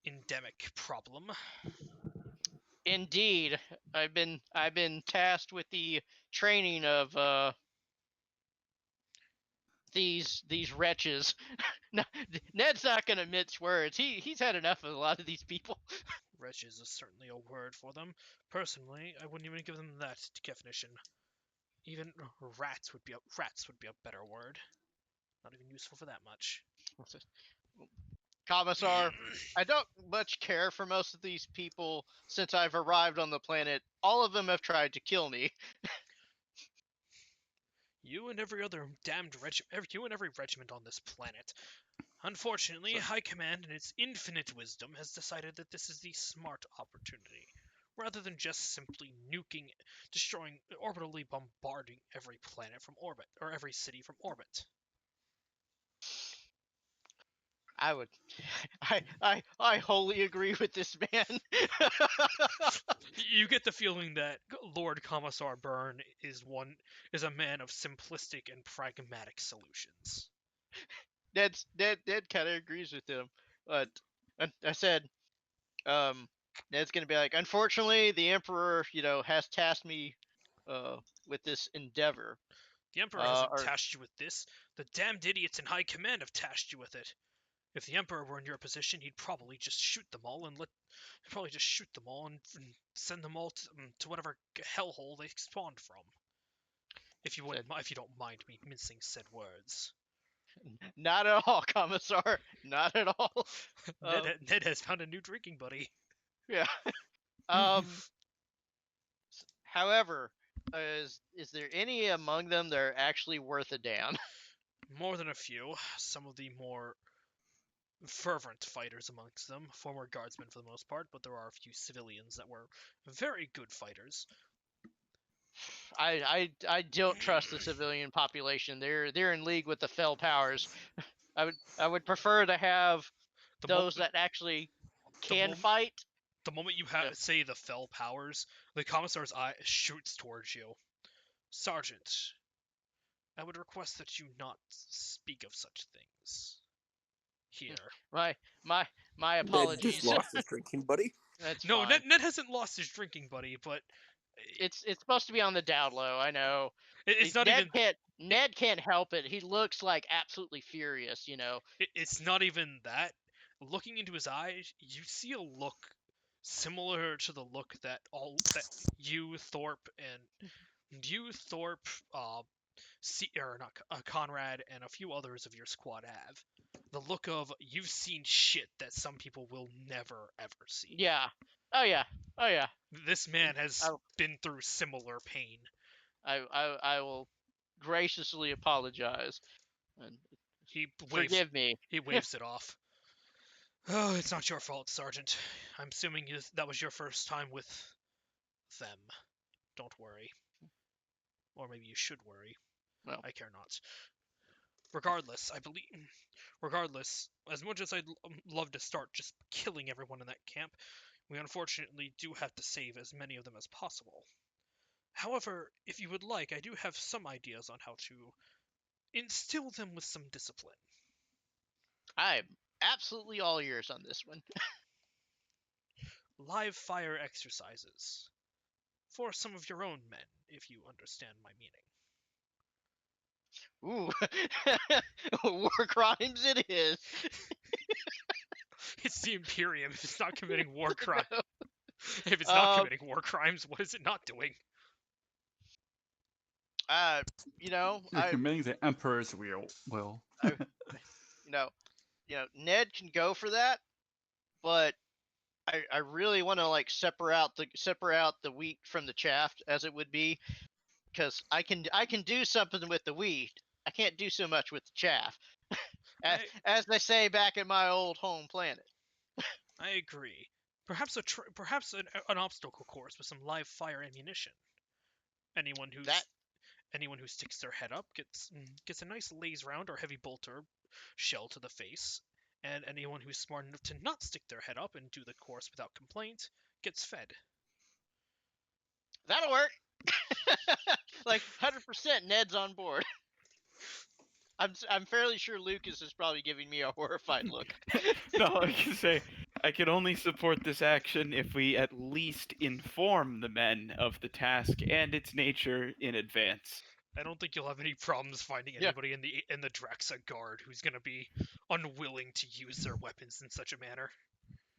endemic problem. Indeed. I've been tasked with the training of these wretches. No, Ned's not gonna mince words. He's had enough of a lot of these people. Wretches is certainly a word for them. Personally, I wouldn't even give them that definition. Even rats would be a better word. Not even useful for that much. Commissar, I don't much care for most of these people since I've arrived on the planet. All of them have tried to kill me. You and every other regiment on this planet. Unfortunately, High Command, in its infinite wisdom, has decided that this is the smart opportunity. Rather than just simply nuking, destroying, orbitally bombarding every planet from orbit, or every city from orbit. I wholly agree with this man. You get the feeling that Lord Commissar Byrne is a man of simplistic and pragmatic solutions. Ned kind of agrees with him, but I said, Ned's gonna be like, unfortunately, the Emperor, has tasked me, with this endeavor. The Emperor hasn't tasked you with this. The damned idiots in High Command have tasked you with it. If the Emperor were in your position, he'd probably just shoot them all and send them all to whatever hellhole they spawned from. If you don't mind me mincing said words. Not at all, Commissar. Not at all. Ned has found a new drinking buddy. Yeah. However, is there any among them that are actually worth a damn? More than a few. Some of the more fervent fighters amongst them, former guardsmen for the most part, but there are a few civilians that were very good fighters. I don't trust the civilian population. They're in league with the fell powers. I would prefer to have those that actually can fight. The moment you say the fell powers, the commissar's eye shoots towards you. Sergeant, I would request that you not speak of such things here. My apologies. Ned just lost his drinking buddy. That's no, fine. Ned hasn't lost his drinking buddy, but it's supposed to be on the down low. I know. It's not Ned even. Ned can't help it. He looks like absolutely furious. It's not even that. Looking into his eyes, you see a look similar to the look that you, Thorpe, Conrad, and a few others of your squad have. The look of you've seen shit that some people will never ever see. Yeah. Oh yeah. Oh yeah. This man has been through similar pain. I will graciously apologize. And forgive me. He waves it off. Oh, it's not your fault, Sergeant. I'm assuming that was your first time with them. Don't worry. Or maybe you should worry. Well, I care not. Regardless, as much as I'd love to start just killing everyone in that camp, we unfortunately do have to save as many of them as possible. However, if you would like, I do have some ideas on how to instill them with some discipline. I'm absolutely all ears on this one. Live fire exercises. For some of your own men, if you understand my meaning. Ooh, war crimes it is. It's the Imperium. If it's not committing war crimes, No. if it's not committing war crimes, what is it not doing? You know, You're committing the Emperor's will. you know, Ned can go for that, but I really want to like separate out the wheat from the chaff, as it would be, because I can do something with the wheat. I can't do so much with the chaff, as they say back in my old home planet. I agree. Perhaps perhaps an obstacle course with some live fire ammunition. Anyone who's That anyone who sticks their head up gets a nice laze round or heavy bolter shell to the face, and anyone who's smart enough to not stick their head up and do the course without complaint gets fed. that'll work. Like 100% Ned's on board. I'm fairly sure Lucas is probably giving me a horrified look. No, I can say I can only support this action if we at least inform the men of the task and its nature in advance. I don't think you'll have any problems finding Yeah. anybody in the Draxa Guard who's gonna be unwilling to use their weapons in such a manner.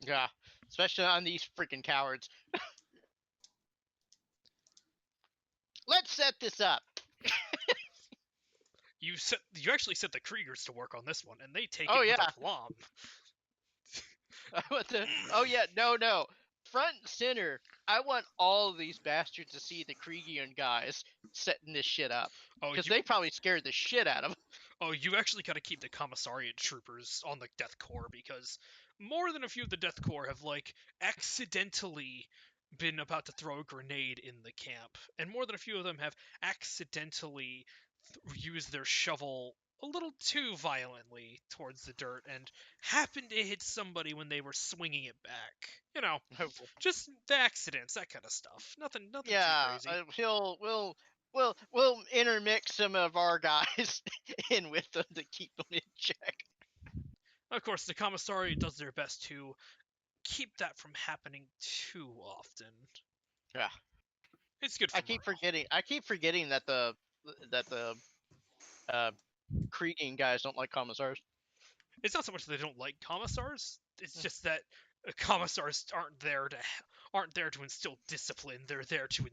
Yeah, especially on these freaking cowards. Let's set this up. You actually set the Kriegers to work on this one, and they take Oh, it with yeah. aplomb. Oh yeah, no. Front and center. I want all of these bastards to see the Kriegian guys setting this shit up, because they probably scared the shit out of them. Oh, you actually got to keep the commissariat troopers on the Death Corps, because more than a few of the Death Corps have like accidentally been about to throw a grenade in the camp, and more than a few of them have accidentally used their shovel a little too violently towards the dirt and happened to hit somebody when they were swinging it back. You know, just the accidents, that kind of stuff. Nothing Yeah, too crazy. we'll intermix some of our guys in with them to keep them in check. Of course, the commissariat does their best to keep that from happening too often. Yeah, it's good. I keep forgetting that the Kriegian guys don't like commissars. It's not so much that they don't like commissars. It's just that commissars aren't there to instill discipline. They're there to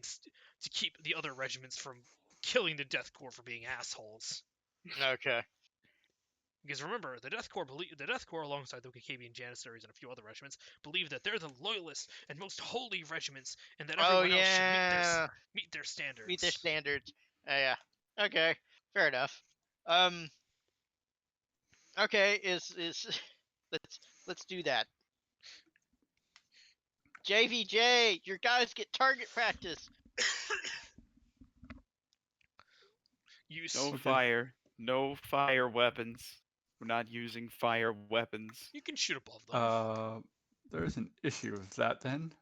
keep the other regiments from killing the Death Corps for being assholes. Okay. Because remember, the Death Corps, alongside the Wakabian Janissaries and a few other regiments, believe that they're the loyalist and most holy regiments, and that everyone else should meet their standards. Meet their standards. Yeah. Okay. Fair enough. Okay. Let's do that. JVJ, your guys get target practice. No fire weapons. We're not using fire weapons. You can shoot above them. There's an issue with that then.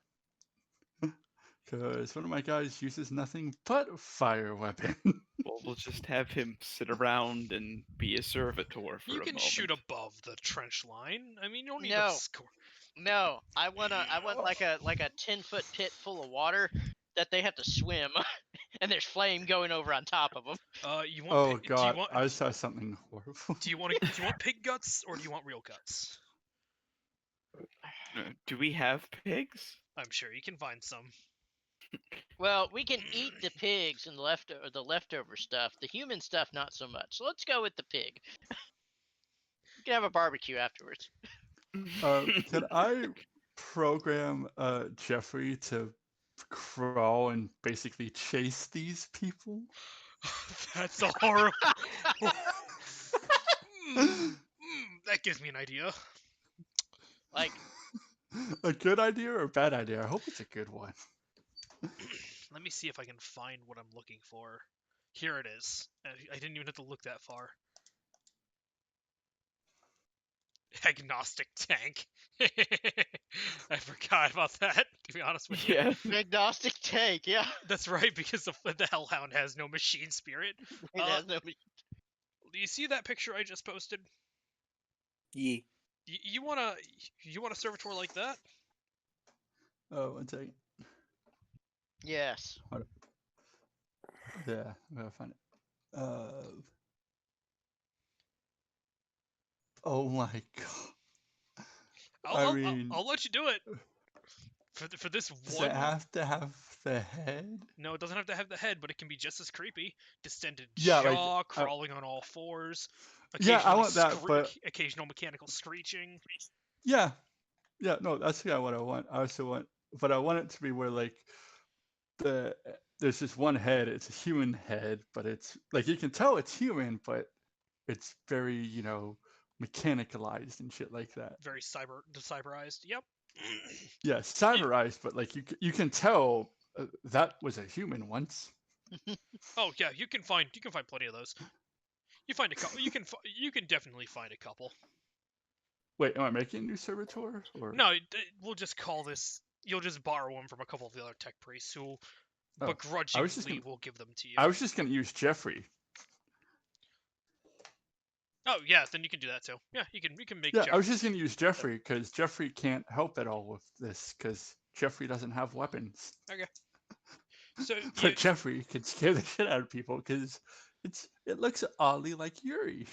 Because one of my guys uses nothing but a fire weapon. Well, we'll just have him sit around and be a servitor for a moment. You can shoot above the trench line. I mean, you don't need No. to score. No, I want like a 10-foot pit full of water that they have to swim, and there's flame going over on top of them. You want? Oh God! I saw something horrible. Do you want pig guts or do you want real guts? Do we have pigs? I'm sure you can find some. Well, we can eat the pigs and the leftover stuff. The human stuff, not so much. So let's go with the pig. We can have a barbecue afterwards. Can I program Jeffrey to crawl and basically chase these people? That's a horrible. That gives me an idea. Like a good idea or a bad idea? I hope it's a good one. Let me see if I can find what I'm looking for. Here it is. I didn't even have to look that far. Agnostic tank. I forgot about that, to be honest with you. Yeah. Agnostic tank, yeah. That's right, because the Hellhound has no machine spirit. Do you see that picture I just posted? Yeah. You want a servitor like that? Oh, one second. Yes. Hold on. Yeah, I'm gonna find it. Oh my god. I mean, I'll let you do it for this does one. it have to have the head? No, it doesn't have to have the head, but it can be just as creepy. Distended Yeah, like, jaw, crawling on all fours, yeah, I occasionally want that, but occasional mechanical screeching. yeah, yeah, no, that's what I want. I also want, but I want it to be where like the there's just one head. It's a human head, but it's like you can tell it's human, but it's very mechanicalized and shit like that. Very cyberized. Yep. Yeah, cyberized, but like you can tell that was a human once. Oh yeah, you can find plenty of those. You find a couple. You can definitely find a couple. Wait, am I making a new servitor or? No, we'll just call this. You'll just borrow them from a couple of the other tech priests who Oh, begrudgingly will give them to you. I was just gonna use Jeffrey. Oh yeah, then you can do that too. Yeah, you can make. Yeah, Jeffrey. I was just gonna use Jeffrey because Jeffrey can't help at all with this because Jeffrey doesn't have weapons. Okay. So but Jeffrey can scare the shit out of people because it looks oddly like Yuri.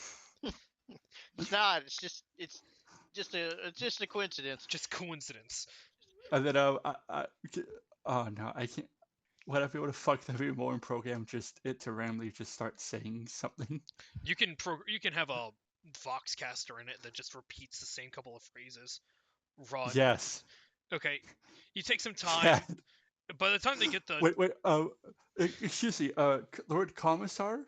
It's not. It's just a coincidence. Just coincidence. And then oh no, I can't. What if it would have fucked every Morin program just it to randomly just start saying something? You can have a Voxcaster in it that just repeats the same couple of phrases. Run. Yes. Okay. You take some time. Yeah. By the time they get the wait, excuse me, Lord Commissar,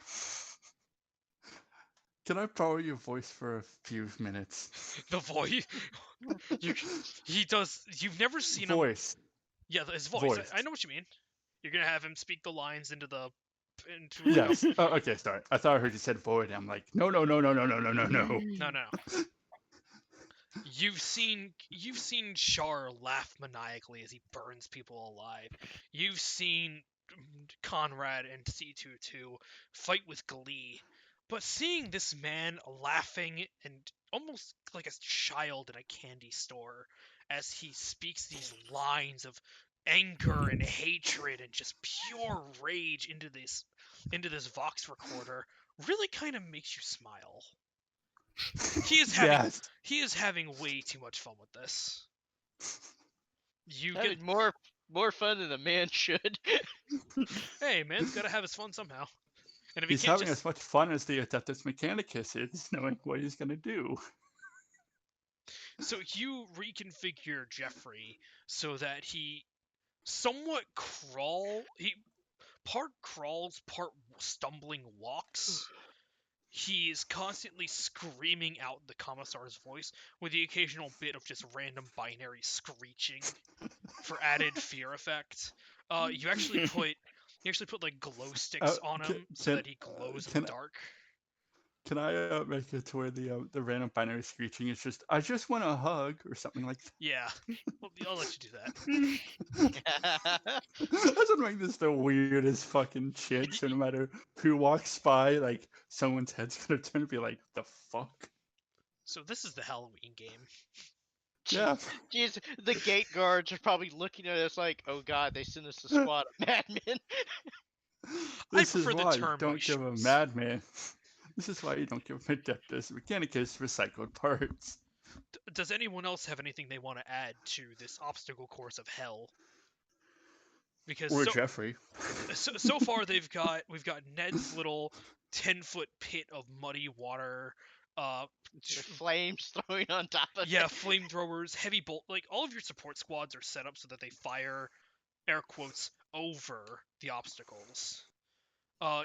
can I borrow your voice for a few minutes? The voice. He does. You've never seen voice. him. Yeah, his voice. I know what you mean. You're gonna have him speak the lines into the. Yes. Oh, okay. Sorry. I thought I heard you said void. I'm like, no. No. You've seen Char laugh maniacally as he burns people alive. You've seen Conrad and C22 fight with glee. But seeing this man laughing and almost like a child in a candy store as he speaks these lines of anger and hatred and just pure rage into this Vox recorder really kind of makes you smile. He is having way too much fun with this. You get more fun than a man should. Hey, man's got to have his fun somehow. And if he's having as much fun as the Adeptus Mechanicus is, knowing what he's gonna do. So you reconfigure Jeffrey so that he somewhat he part crawls, part stumbling walks. He is constantly screaming out the commissar's voice with the occasional bit of just random binary screeching for added fear effect. You actually put like glow sticks on him so that he glows in the dark. Can I make it to where the random binary screeching is just I just want a hug or something like that? Yeah, I'll let you do that. That's what makes this the weirdest fucking shit. So no matter who walks by, like someone's head's gonna turn and be like, "The fuck." So this is the Halloween game. Yeah. Jeez, the gate guards are probably looking at us like, "Oh God, they sent us a squad of madmen." This is why you don't give a madman. This is why you don't give Adeptus Mechanicus recycled parts. Does anyone else have anything they want to add to this obstacle course of hell? Because Jeffrey. So far we've got Ned's little 10-foot pit of muddy water. Flames throwing on top of it. Yeah, flamethrowers, heavy bolt. Like all of your support squads are set up so that they fire, air quotes, over the obstacles.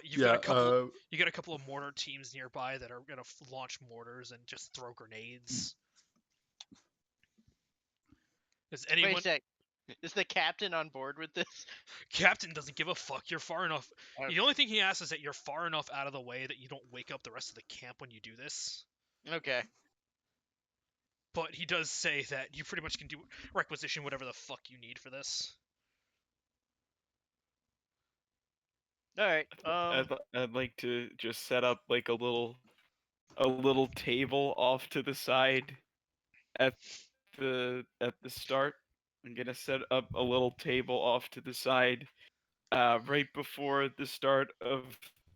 You got a couple of mortar teams nearby that are gonna launch mortars and just throw grenades. Is anyone? Wait a sec. Is the captain on board with this? Captain doesn't give a fuck. You're far enough. Okay. The only thing he asks is that you're far enough out of the way that you don't wake up the rest of the camp when you do this. Okay. But he does say that you pretty much can do requisition whatever the fuck you need for this. All right. I'd like to just set up like a little table off to the side at the start. I'm gonna set up a little table off to the side, right before the start of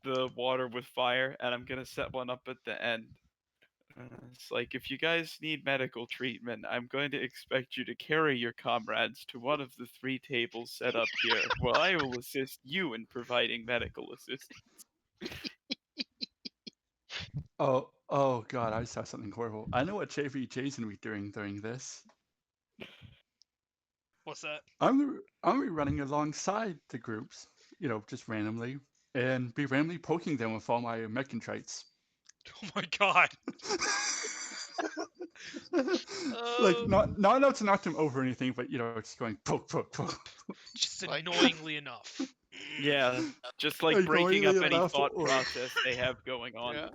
the water with fire, and I'm gonna set one up at the end. It's like, if you guys need medical treatment, I'm going to expect you to carry your comrades to one of the 3 tables set up here, while I will assist you in providing medical assistance. Oh God, I saw something horrible. I know what JVJ's gonna be doing during this. What's that? I'm gonna be running alongside the groups, just randomly, and be randomly poking them with all my mechantrites. Oh my god. Like not enough to knock them over or anything, but just going poke, poke, poke. Just Like- annoyingly enough. Yeah, just like breaking up Annoyingly any enough, thought or- process they have going on. Yeah.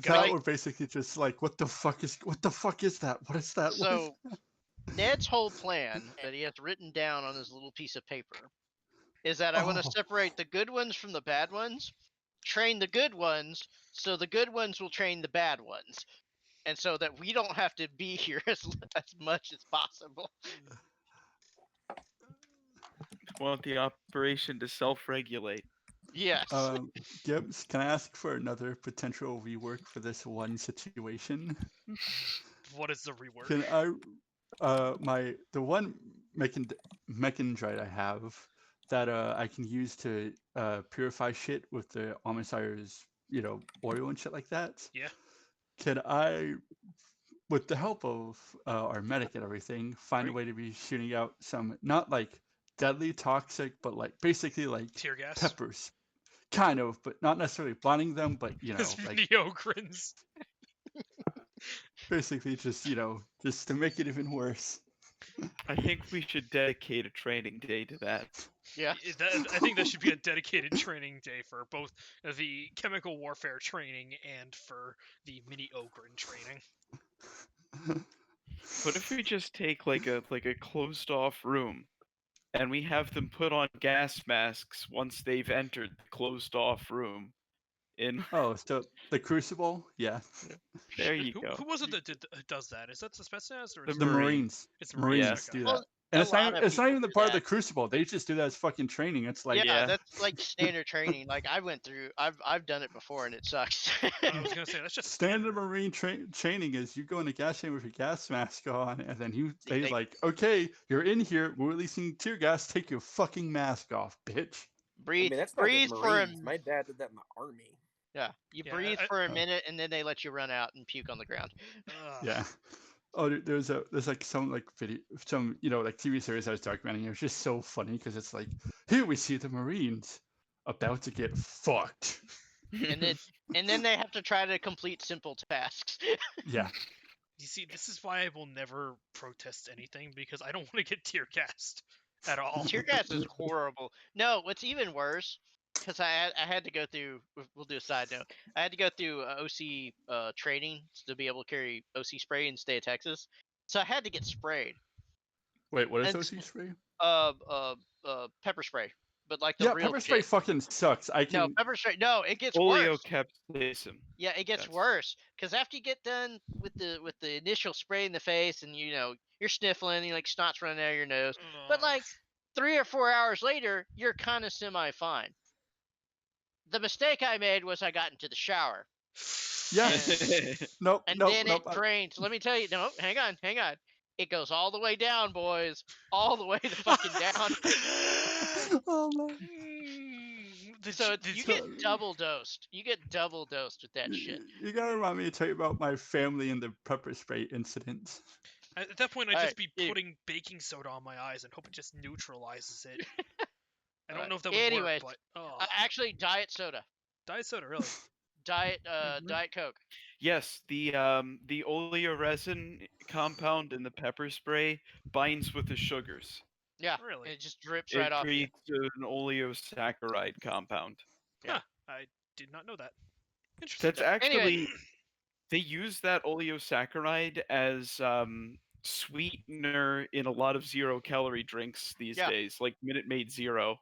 That Like- or basically just like, what the fuck is that? What is that? What is So Ned's whole plan that he has written down on his little piece of paper is that I want to Oh. separate the good ones from the bad ones, train the good ones, so the good ones will train the bad ones, and so that we don't have to be here as much as possible. Want the operation to self-regulate. Yes. Gibbs, can I ask for another potential rework for this one situation? What is the rework? Can I, the one mechandrite I have that I can use to purify shit with the Omnissire's, oil and shit like that. Yeah. Can I, with the help of our medic and everything, find a Right. way to be shooting out some not like deadly toxic, but like basically like Tear gas. peppers, kind of, but not necessarily blinding them, but As like Neogrins. basically just just to make it even worse. I think we should dedicate a training day to that. Yeah. I think that should be a dedicated training day for both the chemical warfare training and for the mini Ogren training. What if we just take like a closed off room and we have them put on gas masks once they've entered the closed off room? Oh, so the Crucible, yeah. There you Who, go. who was it that does that? Is that the Spetsnaz or The is The it Marines. It's Marines Marines. do Okay. that. Well, And a it's not, lot of it's not people even the do part of that. the Crucible. They just do that as fucking training. It's like, yeah, yeah. that's like standard training. Like I went through, I've done it before, and it sucks. I was gonna say that's just standard Marine training is you go in a gas chamber with your gas mask on, and then they They- like, okay, you're in here, we're releasing tear gas, take your fucking mask off, bitch. breathe, that's not breathe just for a Marines. My dad did that in the army. yeah. You Yeah, breathe I- for a minute, and then they let you run out and puke on the ground. ugh. Yeah. Oh, there's like some like video, some like TV series I was documenting. It was just so funny because it's like, here we see the Marines about to get fucked. And then they have to try to complete simple tasks. Yeah. You see, this is why I will never protest anything because I don't want to get tear gassed at all. Tear gas is horrible. No, what's even worse, because I had to go through. We'll do a side note. I had to go through OC training to be able to carry OC spray in the state of Texas. So I had to get sprayed. Wait, what is It's- OC spray? Pepper spray, but like the Yeah, real pepper spray shit. fucking sucks. I No, can. pepper spray. No, it gets worse. Oleocapsaicin. Yeah, it gets That's- worse because after you get done with the initial spray in the face, and you're sniffling, you like snot's running out of your nose. But like 3 or 4 hours later, you're kind of semi fine. The mistake I made was I got into the shower, Yeah. Nope. and nope. then nope. it drains. Let me tell you, no, hang on. It goes all the way down, boys, all the way the fucking down. Oh my. So you get double dosed. You get double dosed with that shit. You gotta remind me to tell you about my family and the pepper spray incident. At that point, I'd Alright, just be dude. putting baking soda on my eyes and hope it just neutralizes it. I don't Alright, know if that would anyways, work, but Actually, diet soda, diet soda, really. diet Mhm. diet Coke. Yes, the oleoresin compound in the pepper spray binds with the sugars. Yeah, Really? and it just drips It right off you. creates an oleosaccharide compound. I did not know that. Interesting. That's actually Anyway. they use that oleosaccharide as sweetener in a lot of 0-calorie drinks these Yeah. days, like Minute Maid Zero.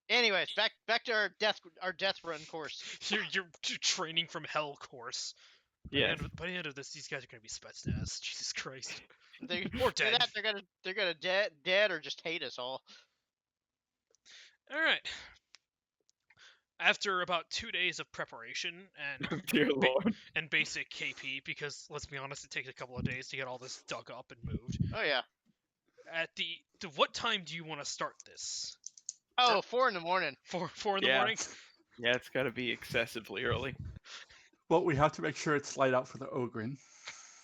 Anyways, back to our death run course. Your training from hell course. Yeah. By the end of this, these guys are gonna be Spetsnaz. Jesus Christ. They, Or for dead. that, they're gonna dead or just hate us all. All right. After about 2 days of preparation and Dear Lord. and basic KP, because let's be honest, it takes a couple of days to get all this dug up and moved. Oh yeah. What time do you want to start this? Oh, 4 in the morning. 4 in the morning? Yeah, it's got to be excessively early. Well, we have to make sure it's light out for the Ogren.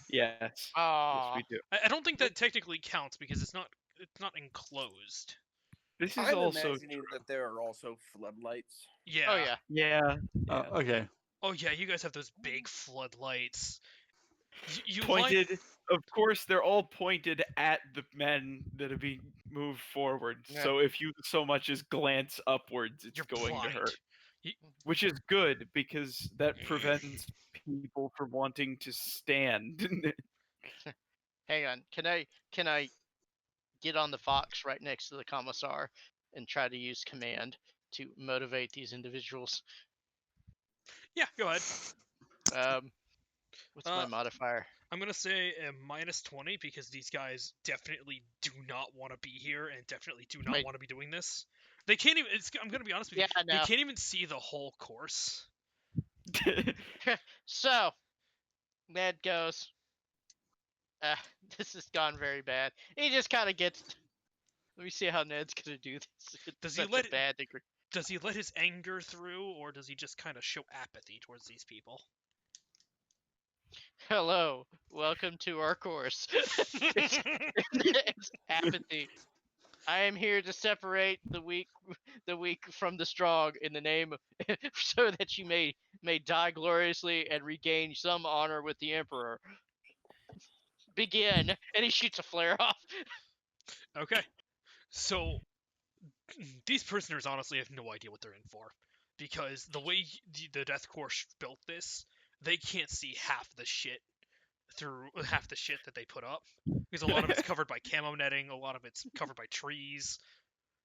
Yes. Yes, Ah. we do. I don't think that technically counts because it's not enclosed. This is I'm also imagining that there are also floodlights. Yeah. Oh yeah. yeah. Okay. Oh yeah, you guys have those big floodlights. You Pointed. Of course, they're all pointed at the men that are being moved forward. Yeah. So if you so much as glance upwards, it's You're going blind. to hurt. Which is good because that prevents people from wanting to stand. Hang on. Can I get on the fox right next to the commissar and try to use command to motivate these individuals? Yeah, go ahead. What's my modifier? I'm gonna say a -20 because these guys definitely do not want to be here and definitely do not want to be doing this. They can't even. I'm gonna be honest with you. Yeah, They no. can't even see the whole course. So, Ned goes. This has gone very bad. He just kind of gets. Let me see how Ned's gonna do this. Does he let his anger through, or does he just kind of show apathy towards these people? Hello, welcome to our course. It's apathy. I am here to separate the weak from the strong in the name so that you may die gloriously and regain some honor with the Emperor. Begin. And he shoots a flare off. Okay. So these prisoners honestly have no idea what they're in for, because the way the Death Corps built this, they can't see half the shit that they put up, because a lot of it's covered by camo netting, a lot of it's covered by trees.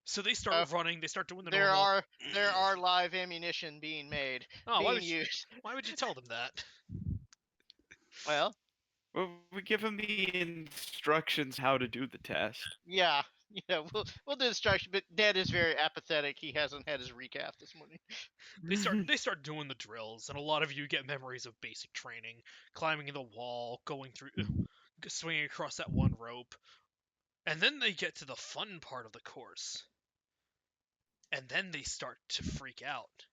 So they start running. They start doing the normal. There are live ammunition being made. Used. Why would you tell them that? Well, we give them the instructions how to do the test. Yeah, we'll do the instruction, but Ned is very apathetic. He hasn't had his recap this morning. They start doing the drills, and a lot of you get memories of basic training, climbing the wall, going through, swinging across that one rope, and then they get to the fun part of the course, and then they start to freak out.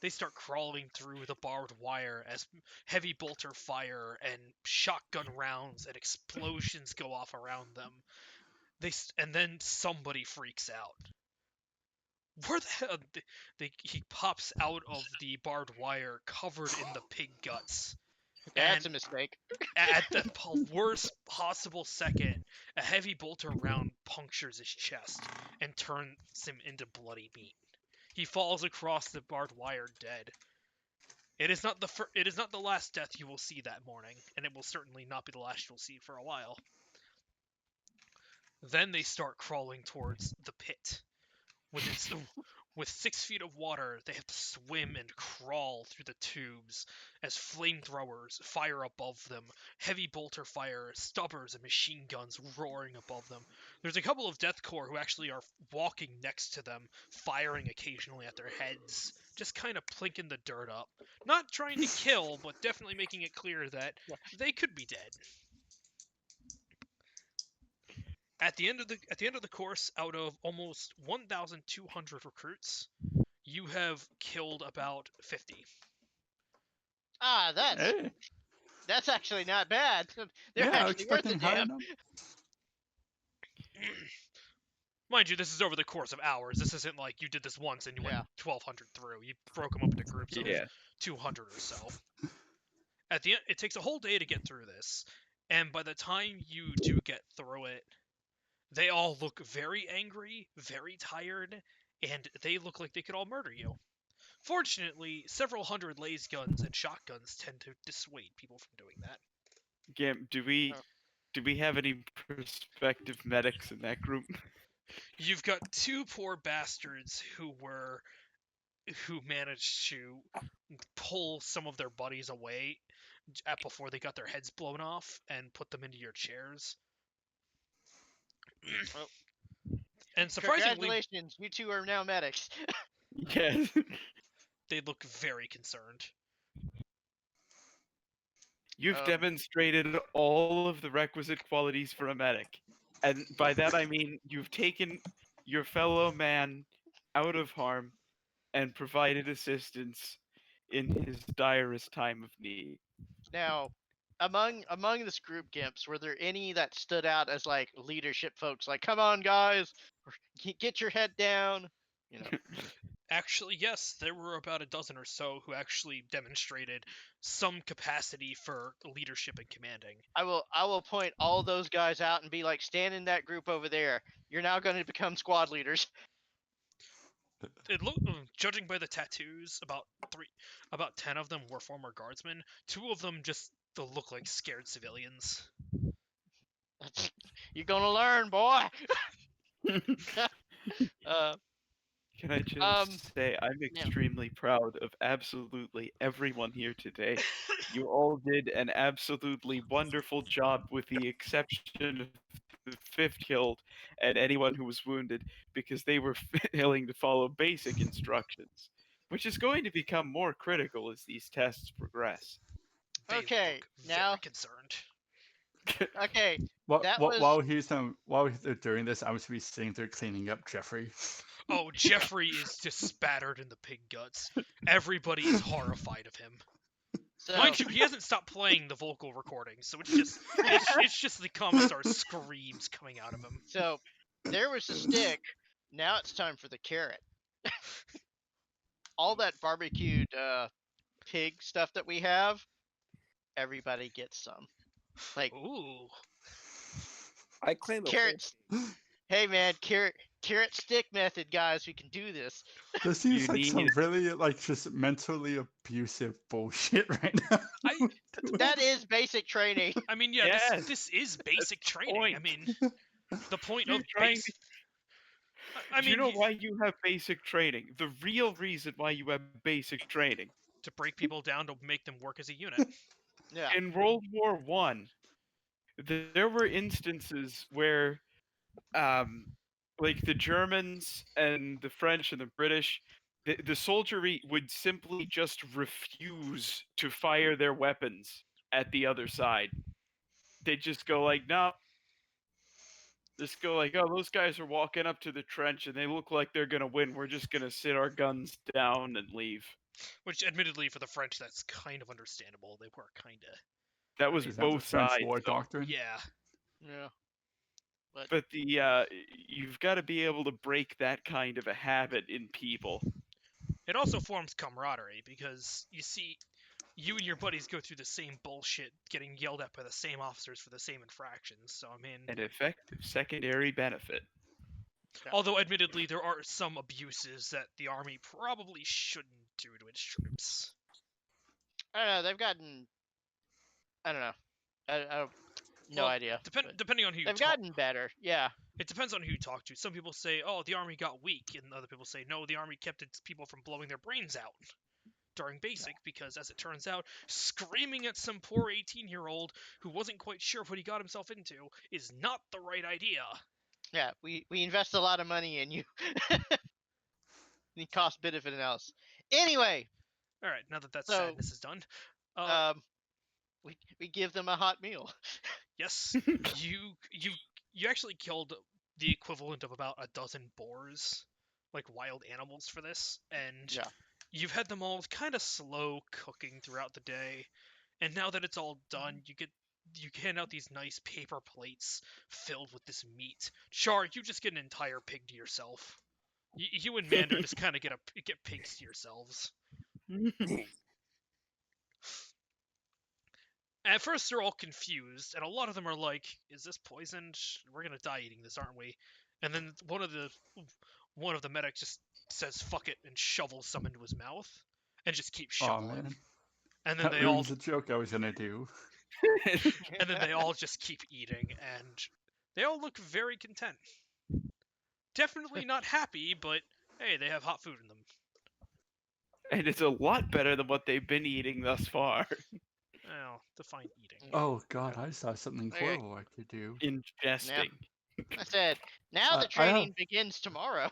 They start crawling through the barbed wire as heavy bolter fire and shotgun rounds and explosions go off around them. And then somebody freaks out. Where the hell? He pops out of the barbed wire covered in the pig guts. That's a mistake. At the worst possible second, a heavy bolter round punctures his chest and turns him into bloody meat. He falls across the barbed wire dead. It is not the last death you will see that morning, and it will certainly not be the last you'll see for a while. Then they start crawling towards the pit. With 6 feet of water, they have to swim and crawl through the tubes as flamethrowers fire above them, heavy bolter fire, stubbers, and machine guns roaring above them. There's a couple of Death Corps who actually are walking next to them, firing occasionally at their heads, just kind of plinking the dirt up. Not trying to kill, but definitely making it clear that they could be dead. At the end of the course, out of almost 1,200 recruits, you have killed about 50. That's actually not bad. They're actually worth a damn. Mind you, this is over the course of hours. This isn't like you did this once and you went 1,200 through. You broke them up into groups of 200 or so. At the end, it takes a whole day to get through this, and by the time you do get through it, they all look very angry, very tired, and they look like they could all murder you. Fortunately, several hundred laser guns and shotguns tend to dissuade people from doing that. Gam, do we have any prospective medics in that group? You've got 2 poor bastards who managed to pull some of their buddies away before they got their heads blown off and put them into your chairs. And surprisingly, congratulations, you 2 are now medics. Yes. They look very concerned. You've demonstrated all of the requisite qualities for a medic. And by that I mean you've taken your fellow man out of harm and provided assistance in his direst time of need. Now, among this group, Gimps, were there any that stood out as like leadership folks? Like, come on, guys, get your head down. You know. Actually, yes, there were about a dozen or so who actually demonstrated some capacity for leadership and commanding. I will point all those guys out and be like, stand in that group over there. You're now going to become squad leaders. It looked, judging by the tattoos, about 10 of them were former guardsmen. 2 of them just look like scared civilians. You're gonna learn, boy. Can I just say I'm extremely proud of absolutely everyone here today. You all did an absolutely wonderful job, with the exception of the 5th killed and anyone who was wounded, because they were failing to follow basic instructions, which is going to become more critical as these tests progress. They okay, look now very concerned. Okay, While they're doing this, I was to be sitting there cleaning up Jeffrey. Oh, Jeffrey is just spattered in the pig guts. Everybody is horrified of him. So, mind you, he hasn't stopped playing the vocal recording, so it's just the commissar's screams coming out of him. So there was the stick. Now it's time for the carrot. All that barbecued pig stuff that we have, everybody gets some. Like, ooh, I claim carrots. Hey man, carrot stick method, guys. We can do this. This seems like some really just mentally abusive bullshit right now. That is basic training. I mean, yeah, yes, this is basic training. I mean, the point of basic. Do you know why you have basic training? The real reason why you have basic training. To break people down to make them work as a unit. Yeah. In World War I, there were instances where, like the Germans and the French and the British, the soldiery would simply just refuse to fire their weapons at the other side. They'd just go like, no. Just go like, oh, those guys are walking up to the trench and they look like they're gonna win. We're just gonna sit our guns down and leave. Which, admittedly, for the French, that's kind of understandable. They were kind of. That was both sides. French war doctrine. Yeah. Yeah. But you've got to be able to break that kind of a habit in people. It also forms camaraderie because you see, you and your buddies go through the same bullshit, getting yelled at by the same officers for the same infractions. So I mean, an effective secondary benefit. Although, admittedly, there are some abuses that the army probably shouldn't do to its troops. I don't know. They've gotten. I don't know. I no idea. Depending on who you they've gotten better. Yeah. It depends on who you talk to. Some people say, "Oh, the army got weak," and other people say, "No, the army kept its people from blowing their brains out during basic," because, as it turns out, screaming at some poor 18-year-old who wasn't quite sure what he got himself into is not the right idea. Yeah, we invest a lot of money in you. The cost benefit analysis. Anyway. All right, now that sadness is done, we give them a hot meal. Yes, you actually killed the equivalent of about a dozen boars, like wild animals, for this, and you've had them all kind of slow cooking throughout the day, and now that it's all done, you hand out these nice paper plates filled with this meat. Char, you just get an entire pig to yourself. You and Mander just kind of get pigs to yourselves. At first, they're all confused, and a lot of them are like, "Is this poisoned? We're gonna die eating this, aren't we?" And then one of the medics just says "fuck it" and shovels some into his mouth, and just keeps shoveling. Oh, man. And then that ruins the joke I was gonna do. And then they all just keep eating, and they all look very content. Definitely not happy, but hey, they have hot food in them. And it's a lot better than what they've been eating thus far. Well, define eating. Oh god, I saw something horrible I could do. Ingesting. I said, now the training begins tomorrow.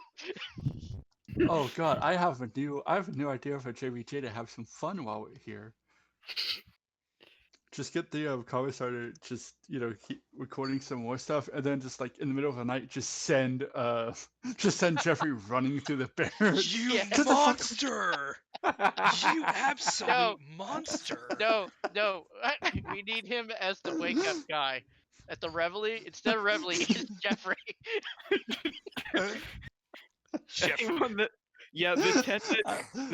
Oh God, I have a new idea for JVJ to have some fun while we're here. Just get the commissar, just keep recording some more stuff, and then just like in the middle of the night, just send Jeffrey running through the barracks. You Yeah. Get the fuck- monster! You absolute monster! No. We need him as the wake up guy at the reveille. Instead of reveille, it's Jeffrey. Jeffrey. Anyone that, yeah, the tent.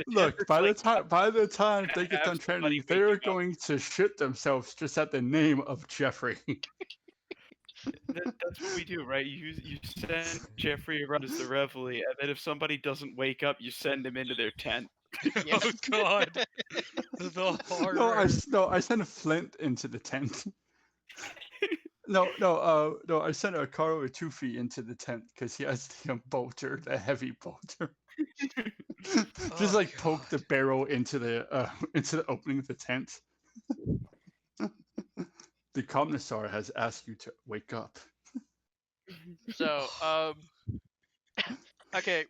Look, by the time they have get done somebody training, they are wake him up. going to shit themselves just at the name of Jeffrey. That's what we do, right? You send Jeffrey around as the reveille, and then if somebody doesn't wake up, you send him into their tent. Yeah. Oh God, the horror. I sent Flint into the tent. No, I sent a Carl with 2 feet into the tent because he has the bolter, the heavy bolter. Just Oh, like poke the God. barrel into the opening of the tent. The commissar has asked you to wake up. So, okay,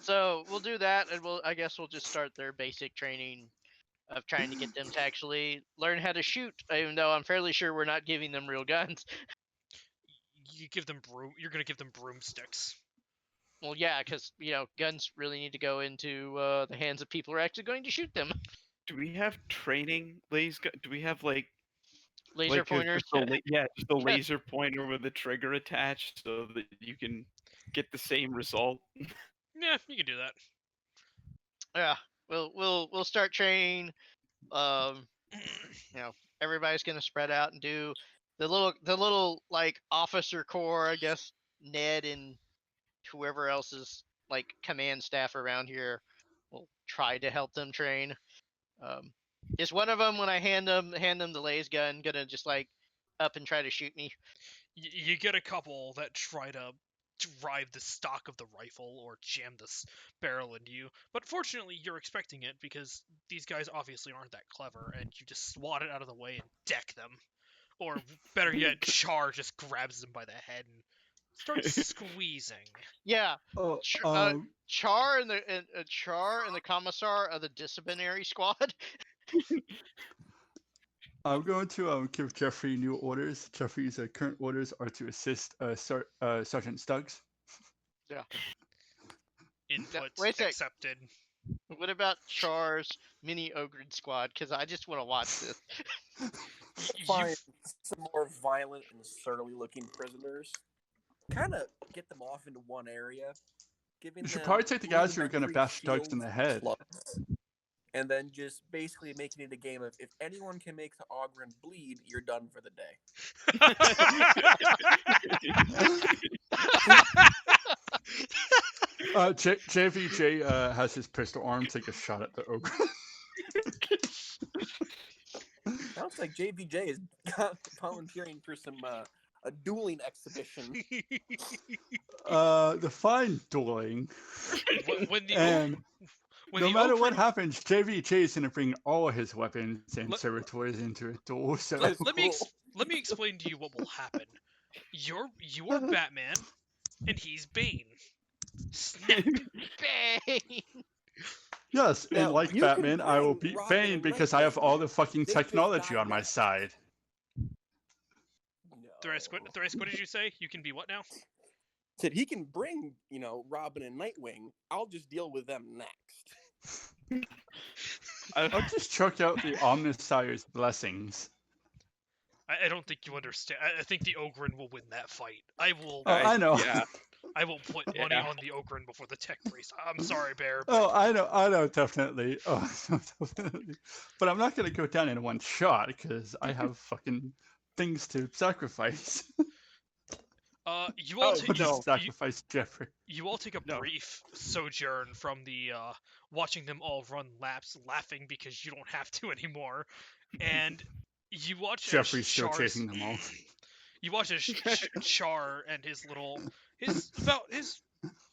so we'll do that, and I guess we'll just start their basic training of trying to get them to actually learn how to shoot. Even though I'm fairly sure we're not giving them real guns. You give them You're gonna give them broomsticks. Well, yeah, because guns really need to go into the hands of people who are actually going to shoot them. Do we have training laser? Do we have like Laser pointers. just a laser pointer with a trigger attached so that you can get the same result? Yeah, you can do that. Yeah, we'll start training. Everybody's gonna spread out and do the little like officer corps. I guess Ned and whoever else is like command staff around here will try to help them train. Is one of them, when I hand them the laser gun, gonna just like up and try to shoot me? You get a couple that try to drive the stock of the rifle or jam the barrel into you, but fortunately you're expecting it because these guys obviously aren't that clever, and you just swat it out of the way and deck them. Or better yet, Char just grabs them by the head and starts squeezing. Yeah, Oh, Char and the commissar of the disciplinary squad. I'm going to give Jeffrey new orders. Jeffrey's current orders are to assist Sergeant Stuggs. Yeah. Input Wait a sec. accepted. What about Char's mini Ogre squad? Because I just want to watch this. Find some more violent and surly looking prisoners. Kind of get them off into one area. You should probably take the guys who are going to bash Stuggs in the head. And then just basically making it a game of, if anyone can make the Ogren bleed, you're done for the day. JVJ has his pistol arm take a shot at the ogre. Sounds like JVJ is volunteering for some a dueling exhibition. The fine dueling. No matter what happens, JVJ is going to bring all his weapons and servitors into a duel. So let me explain to you what will happen. You're Batman, and he's Bane. Snap. Bane. Yes, Now, and like you Batman, can I will bring beat Robin Bane and because I have all the fucking They just technology died on my now. side. Thrice, what did you say? You can be what now? Said he can bring, Robin and Nightwing. I'll just deal with them next. I'll just chuck out the Omnissire's blessings. I don't think you understand. I think the Ogren will win that fight. I will. I know. Yeah. I will put money on the Ogren before the tech priest. I'm sorry, Bear. Oh, I know, definitely. Oh, definitely. But I'm not gonna go down in one shot because I have fucking things to sacrifice. You all sacrifice Jeffrey. You all take a brief sojourn from the watching them all run laps, laughing because you don't have to anymore, and you watch Jeffrey's still chasing them all. You watch as Char and his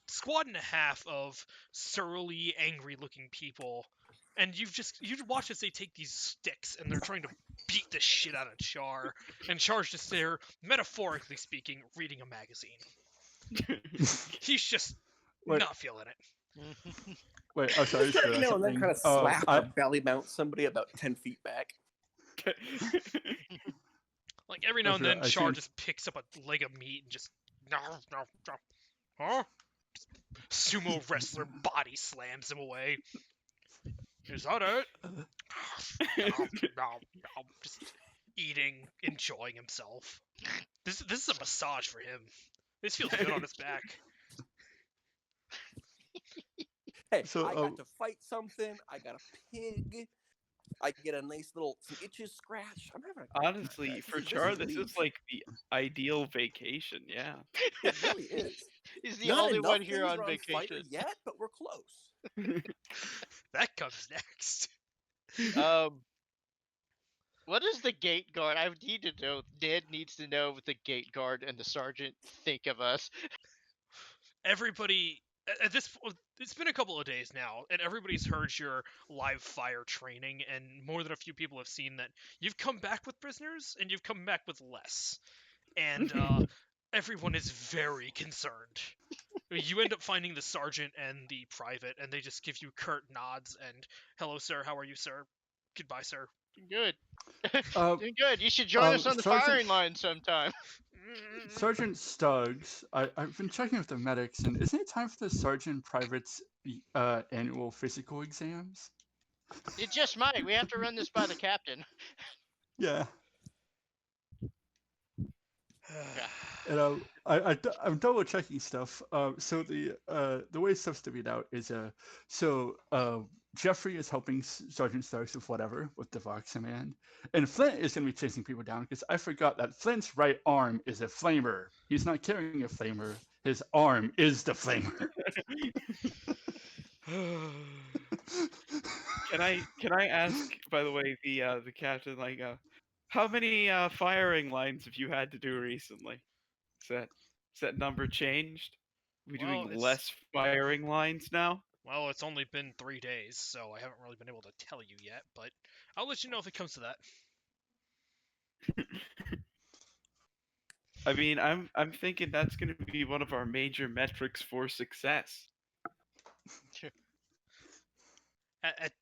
squad and a half of surly, angry-looking people, and you watch as they take these sticks and they're trying to beat the shit out of Char, and Char's just there, metaphorically speaking, reading a magazine. He's just not feeling it. Wait, oh, sorry, I just Just every realized now and then, something. kind of slap or belly mount somebody about 10 feet back. Like every I now and forgot, then, I Char think- just picks up a leg of meat and just huh? Sumo wrestler body slams him away. Is that it? Just eating, enjoying himself. This is a massage for him. This feels good on his back. Hey, So, I got to fight something. I got a pig. I get a nice little some itches scratched. I'm having a great Honestly, time, guys. for Char, this is elite. like the ideal vacation. Yeah. It really is. He's the Not only enough one here things on are fire vacation. yet, but we're close. That comes next. What does the gate guard? I need to know. Ned needs to know what the gate guard and the sergeant think of us. Everybody at this it's been a couple of days now, and everybody's heard your live fire training, and more than a few people have seen that you've come back with prisoners and you've come back with less, and everyone is very concerned. You end up finding the sergeant and the private, and they just give you curt nods and "Hello, sir. How are you, sir? Goodbye, sir." Good. Uh, Doing good. You should join us on the Sergeant- firing line sometime. Sergeant Stuggs, I've been checking with the medics, and isn't it time for the sergeant private's annual physical exams? It just might. We have to run this by the captain. Yeah. Yeah. And I'm double checking stuff. So the way stuff's divvied out is Jeffrey is helping Sergeant Starks with whatever with the Vox command, and Flint is going to be chasing people down because I forgot that Flint's right arm is a flamer. He's not carrying a flamer. His arm is the flamer. Can I ask, by the way, the captain, like, how many firing lines have you had to do recently? Is that number changed? We Well, doing less firing lines now? Well, it's only been 3 days, so I haven't really been able to tell you yet, but I'll let you know if it comes to that. I mean, I'm thinking that's going to be one of our major metrics for success. At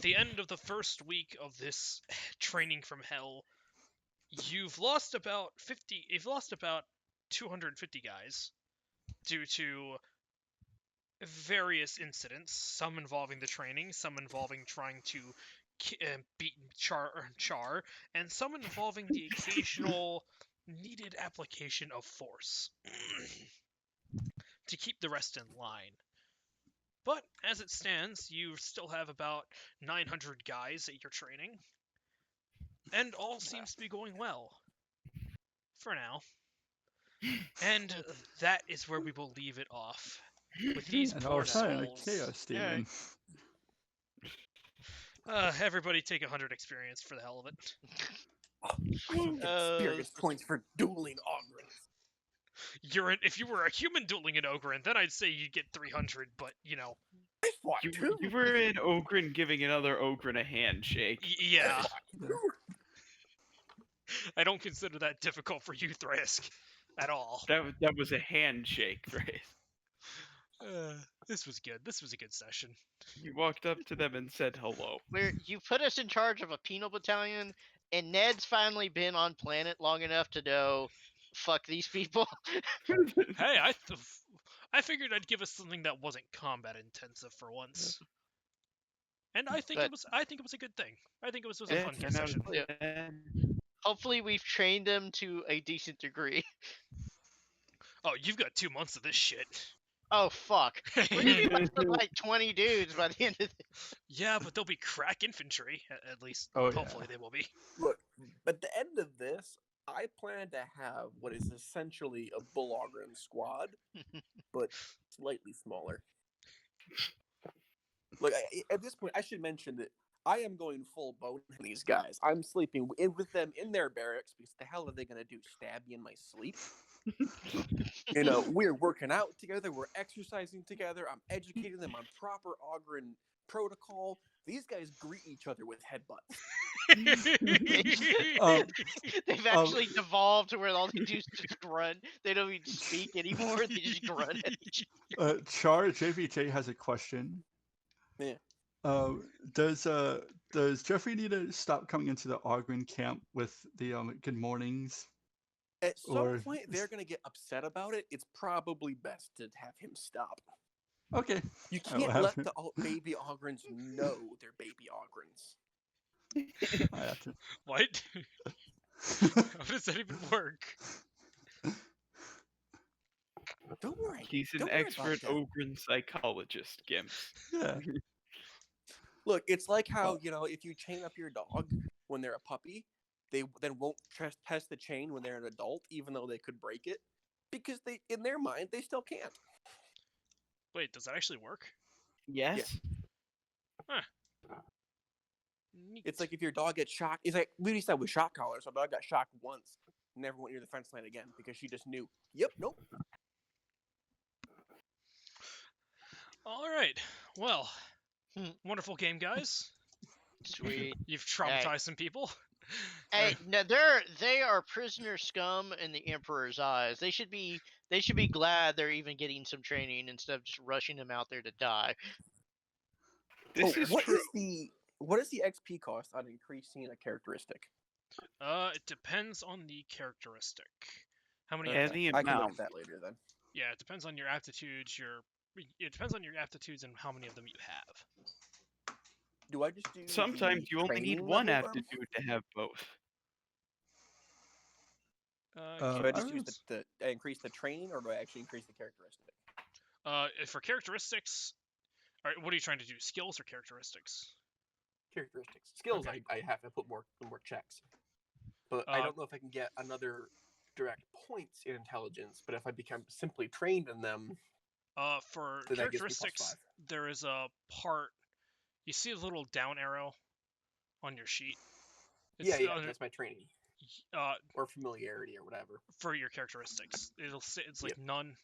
the end of the first week of this training from hell, you've lost about 250 guys due to various incidents, some involving the training, some involving trying to beat Char, and some involving the occasional needed application of force to keep the rest in line. But as it stands, you still have about 900 guys at your training, and all seems to be going well. For now. And that is where we will leave it off. With these And poor I'll sign a souls. chaos demon. Everybody take 100 experience for the hell of it. Experience points for dueling Ogrins. If you were a human dueling an Ogren, then I'd say you'd get 300, but you know. I fought too. You were an Ogren giving another Ogren a handshake. Yeah. I don't consider that difficult for you, Thrask, at all. That was a handshake, right? This was good. This was a good session. You walked up to them and said hello. You put us in charge of a penal battalion, and Ned's finally been on planet long enough to know, fuck these people. Hey, I figured I'd give us something that wasn't combat intensive for once. And I think it was a good thing. I think it was a fun session. Hopefully we've trained them to a decent degree. Oh, you've got 2 months of this shit. Oh, fuck. We're gonna be left with like 20 dudes by the end of this. Yeah, but they'll be crack infantry, at least. Hopefully they will be. Look, at the end of this, I plan to have what is essentially a Bullogren squad, but slightly smaller. Look, at this point, I should mention that I am going full bone on these guys. I'm sleeping with them in their barracks because the hell are they going to do? Stab me in my sleep? We're working out together. We're exercising together. I'm educating them on proper Ogren protocol. These guys greet each other with headbutts. They've actually devolved to where all they do is just grunt. They don't even speak anymore. They just grunt at each Char JVJ has a question. Yeah. Does Jeffrey need to stop coming into the Ogren camp with the good mornings? At some Or- point, they're going to get upset about it. It's probably best to have him stop. Okay. You I will can't have let him- the baby Ogrins know they're baby Ogrins. I have to. What? How does that even work? Don't worry. He's an Don't worry expert about that. Ogren psychologist, Gimps. Yeah. Look, it's like how, if you chain up your dog when they're a puppy, they then won't test the chain when they're an adult, even though they could break it, because in their mind, they still can't. Wait, does that actually work? Yes. Neat. It's like if your dog gets shocked. It's like we said with shock collars. Our dog got shocked once, never went near the fence line again because she just knew. Yep, nope. All right. Well, Hmm. wonderful game, guys. Sweet. You've traumatized some people. Hey, no, they are prisoner scum in the Emperor's eyes. They should be glad they're even getting some training instead of just rushing them out there to die. This is what true. What is the XP cost on increasing a characteristic? It depends on the characteristic. How many? And the I can look amount. at that later then. Yeah, it depends on your aptitudes. It depends on your aptitudes and how many of them you have. Do I just do? Sometimes the you only need training one level then? aptitude to have both. So I just I use I increase the training, or do I actually increase the characteristic? for characteristics, all right, what are you trying to do? Skills or characteristics? Characteristics. Skills, Okay. I have to put more checks, but I don't know if I can get another direct points in intelligence. But if I become simply trained in them, For then that gives me characteristics, +5. there is a part. You see a little down arrow on your sheet. Yeah, that's my training Uh, or familiarity or whatever. for your characteristics, it's like Yep. none.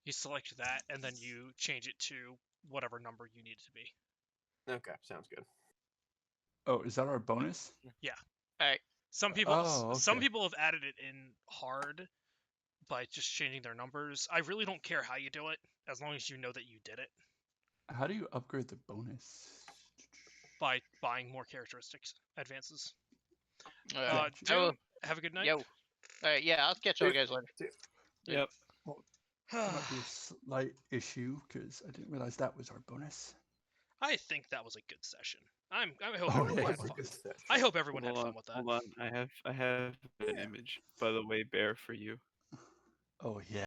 You select that, and then you change it to whatever number you need it to be. Okay, sounds good. Oh, is that our bonus? Alright. Some people, Oh, some okay. people have added it in hard by just changing their numbers. I really don't care how you do it, as long as you know that you did it How do you upgrade the bonus? by buying more characteristics advances. Gotcha. Doom, have a good night. Yo. Alright, yeah, I'll catch you guys later. Yep. That might be a slight issue because I didn't realize that was our bonus. I think that was a good session. I hope Oh, everyone yeah, had it was fun. good. I hope everyone had Hold fun on, with that. hold on. I have an image, by the way, Bear, for you. Oh yeah.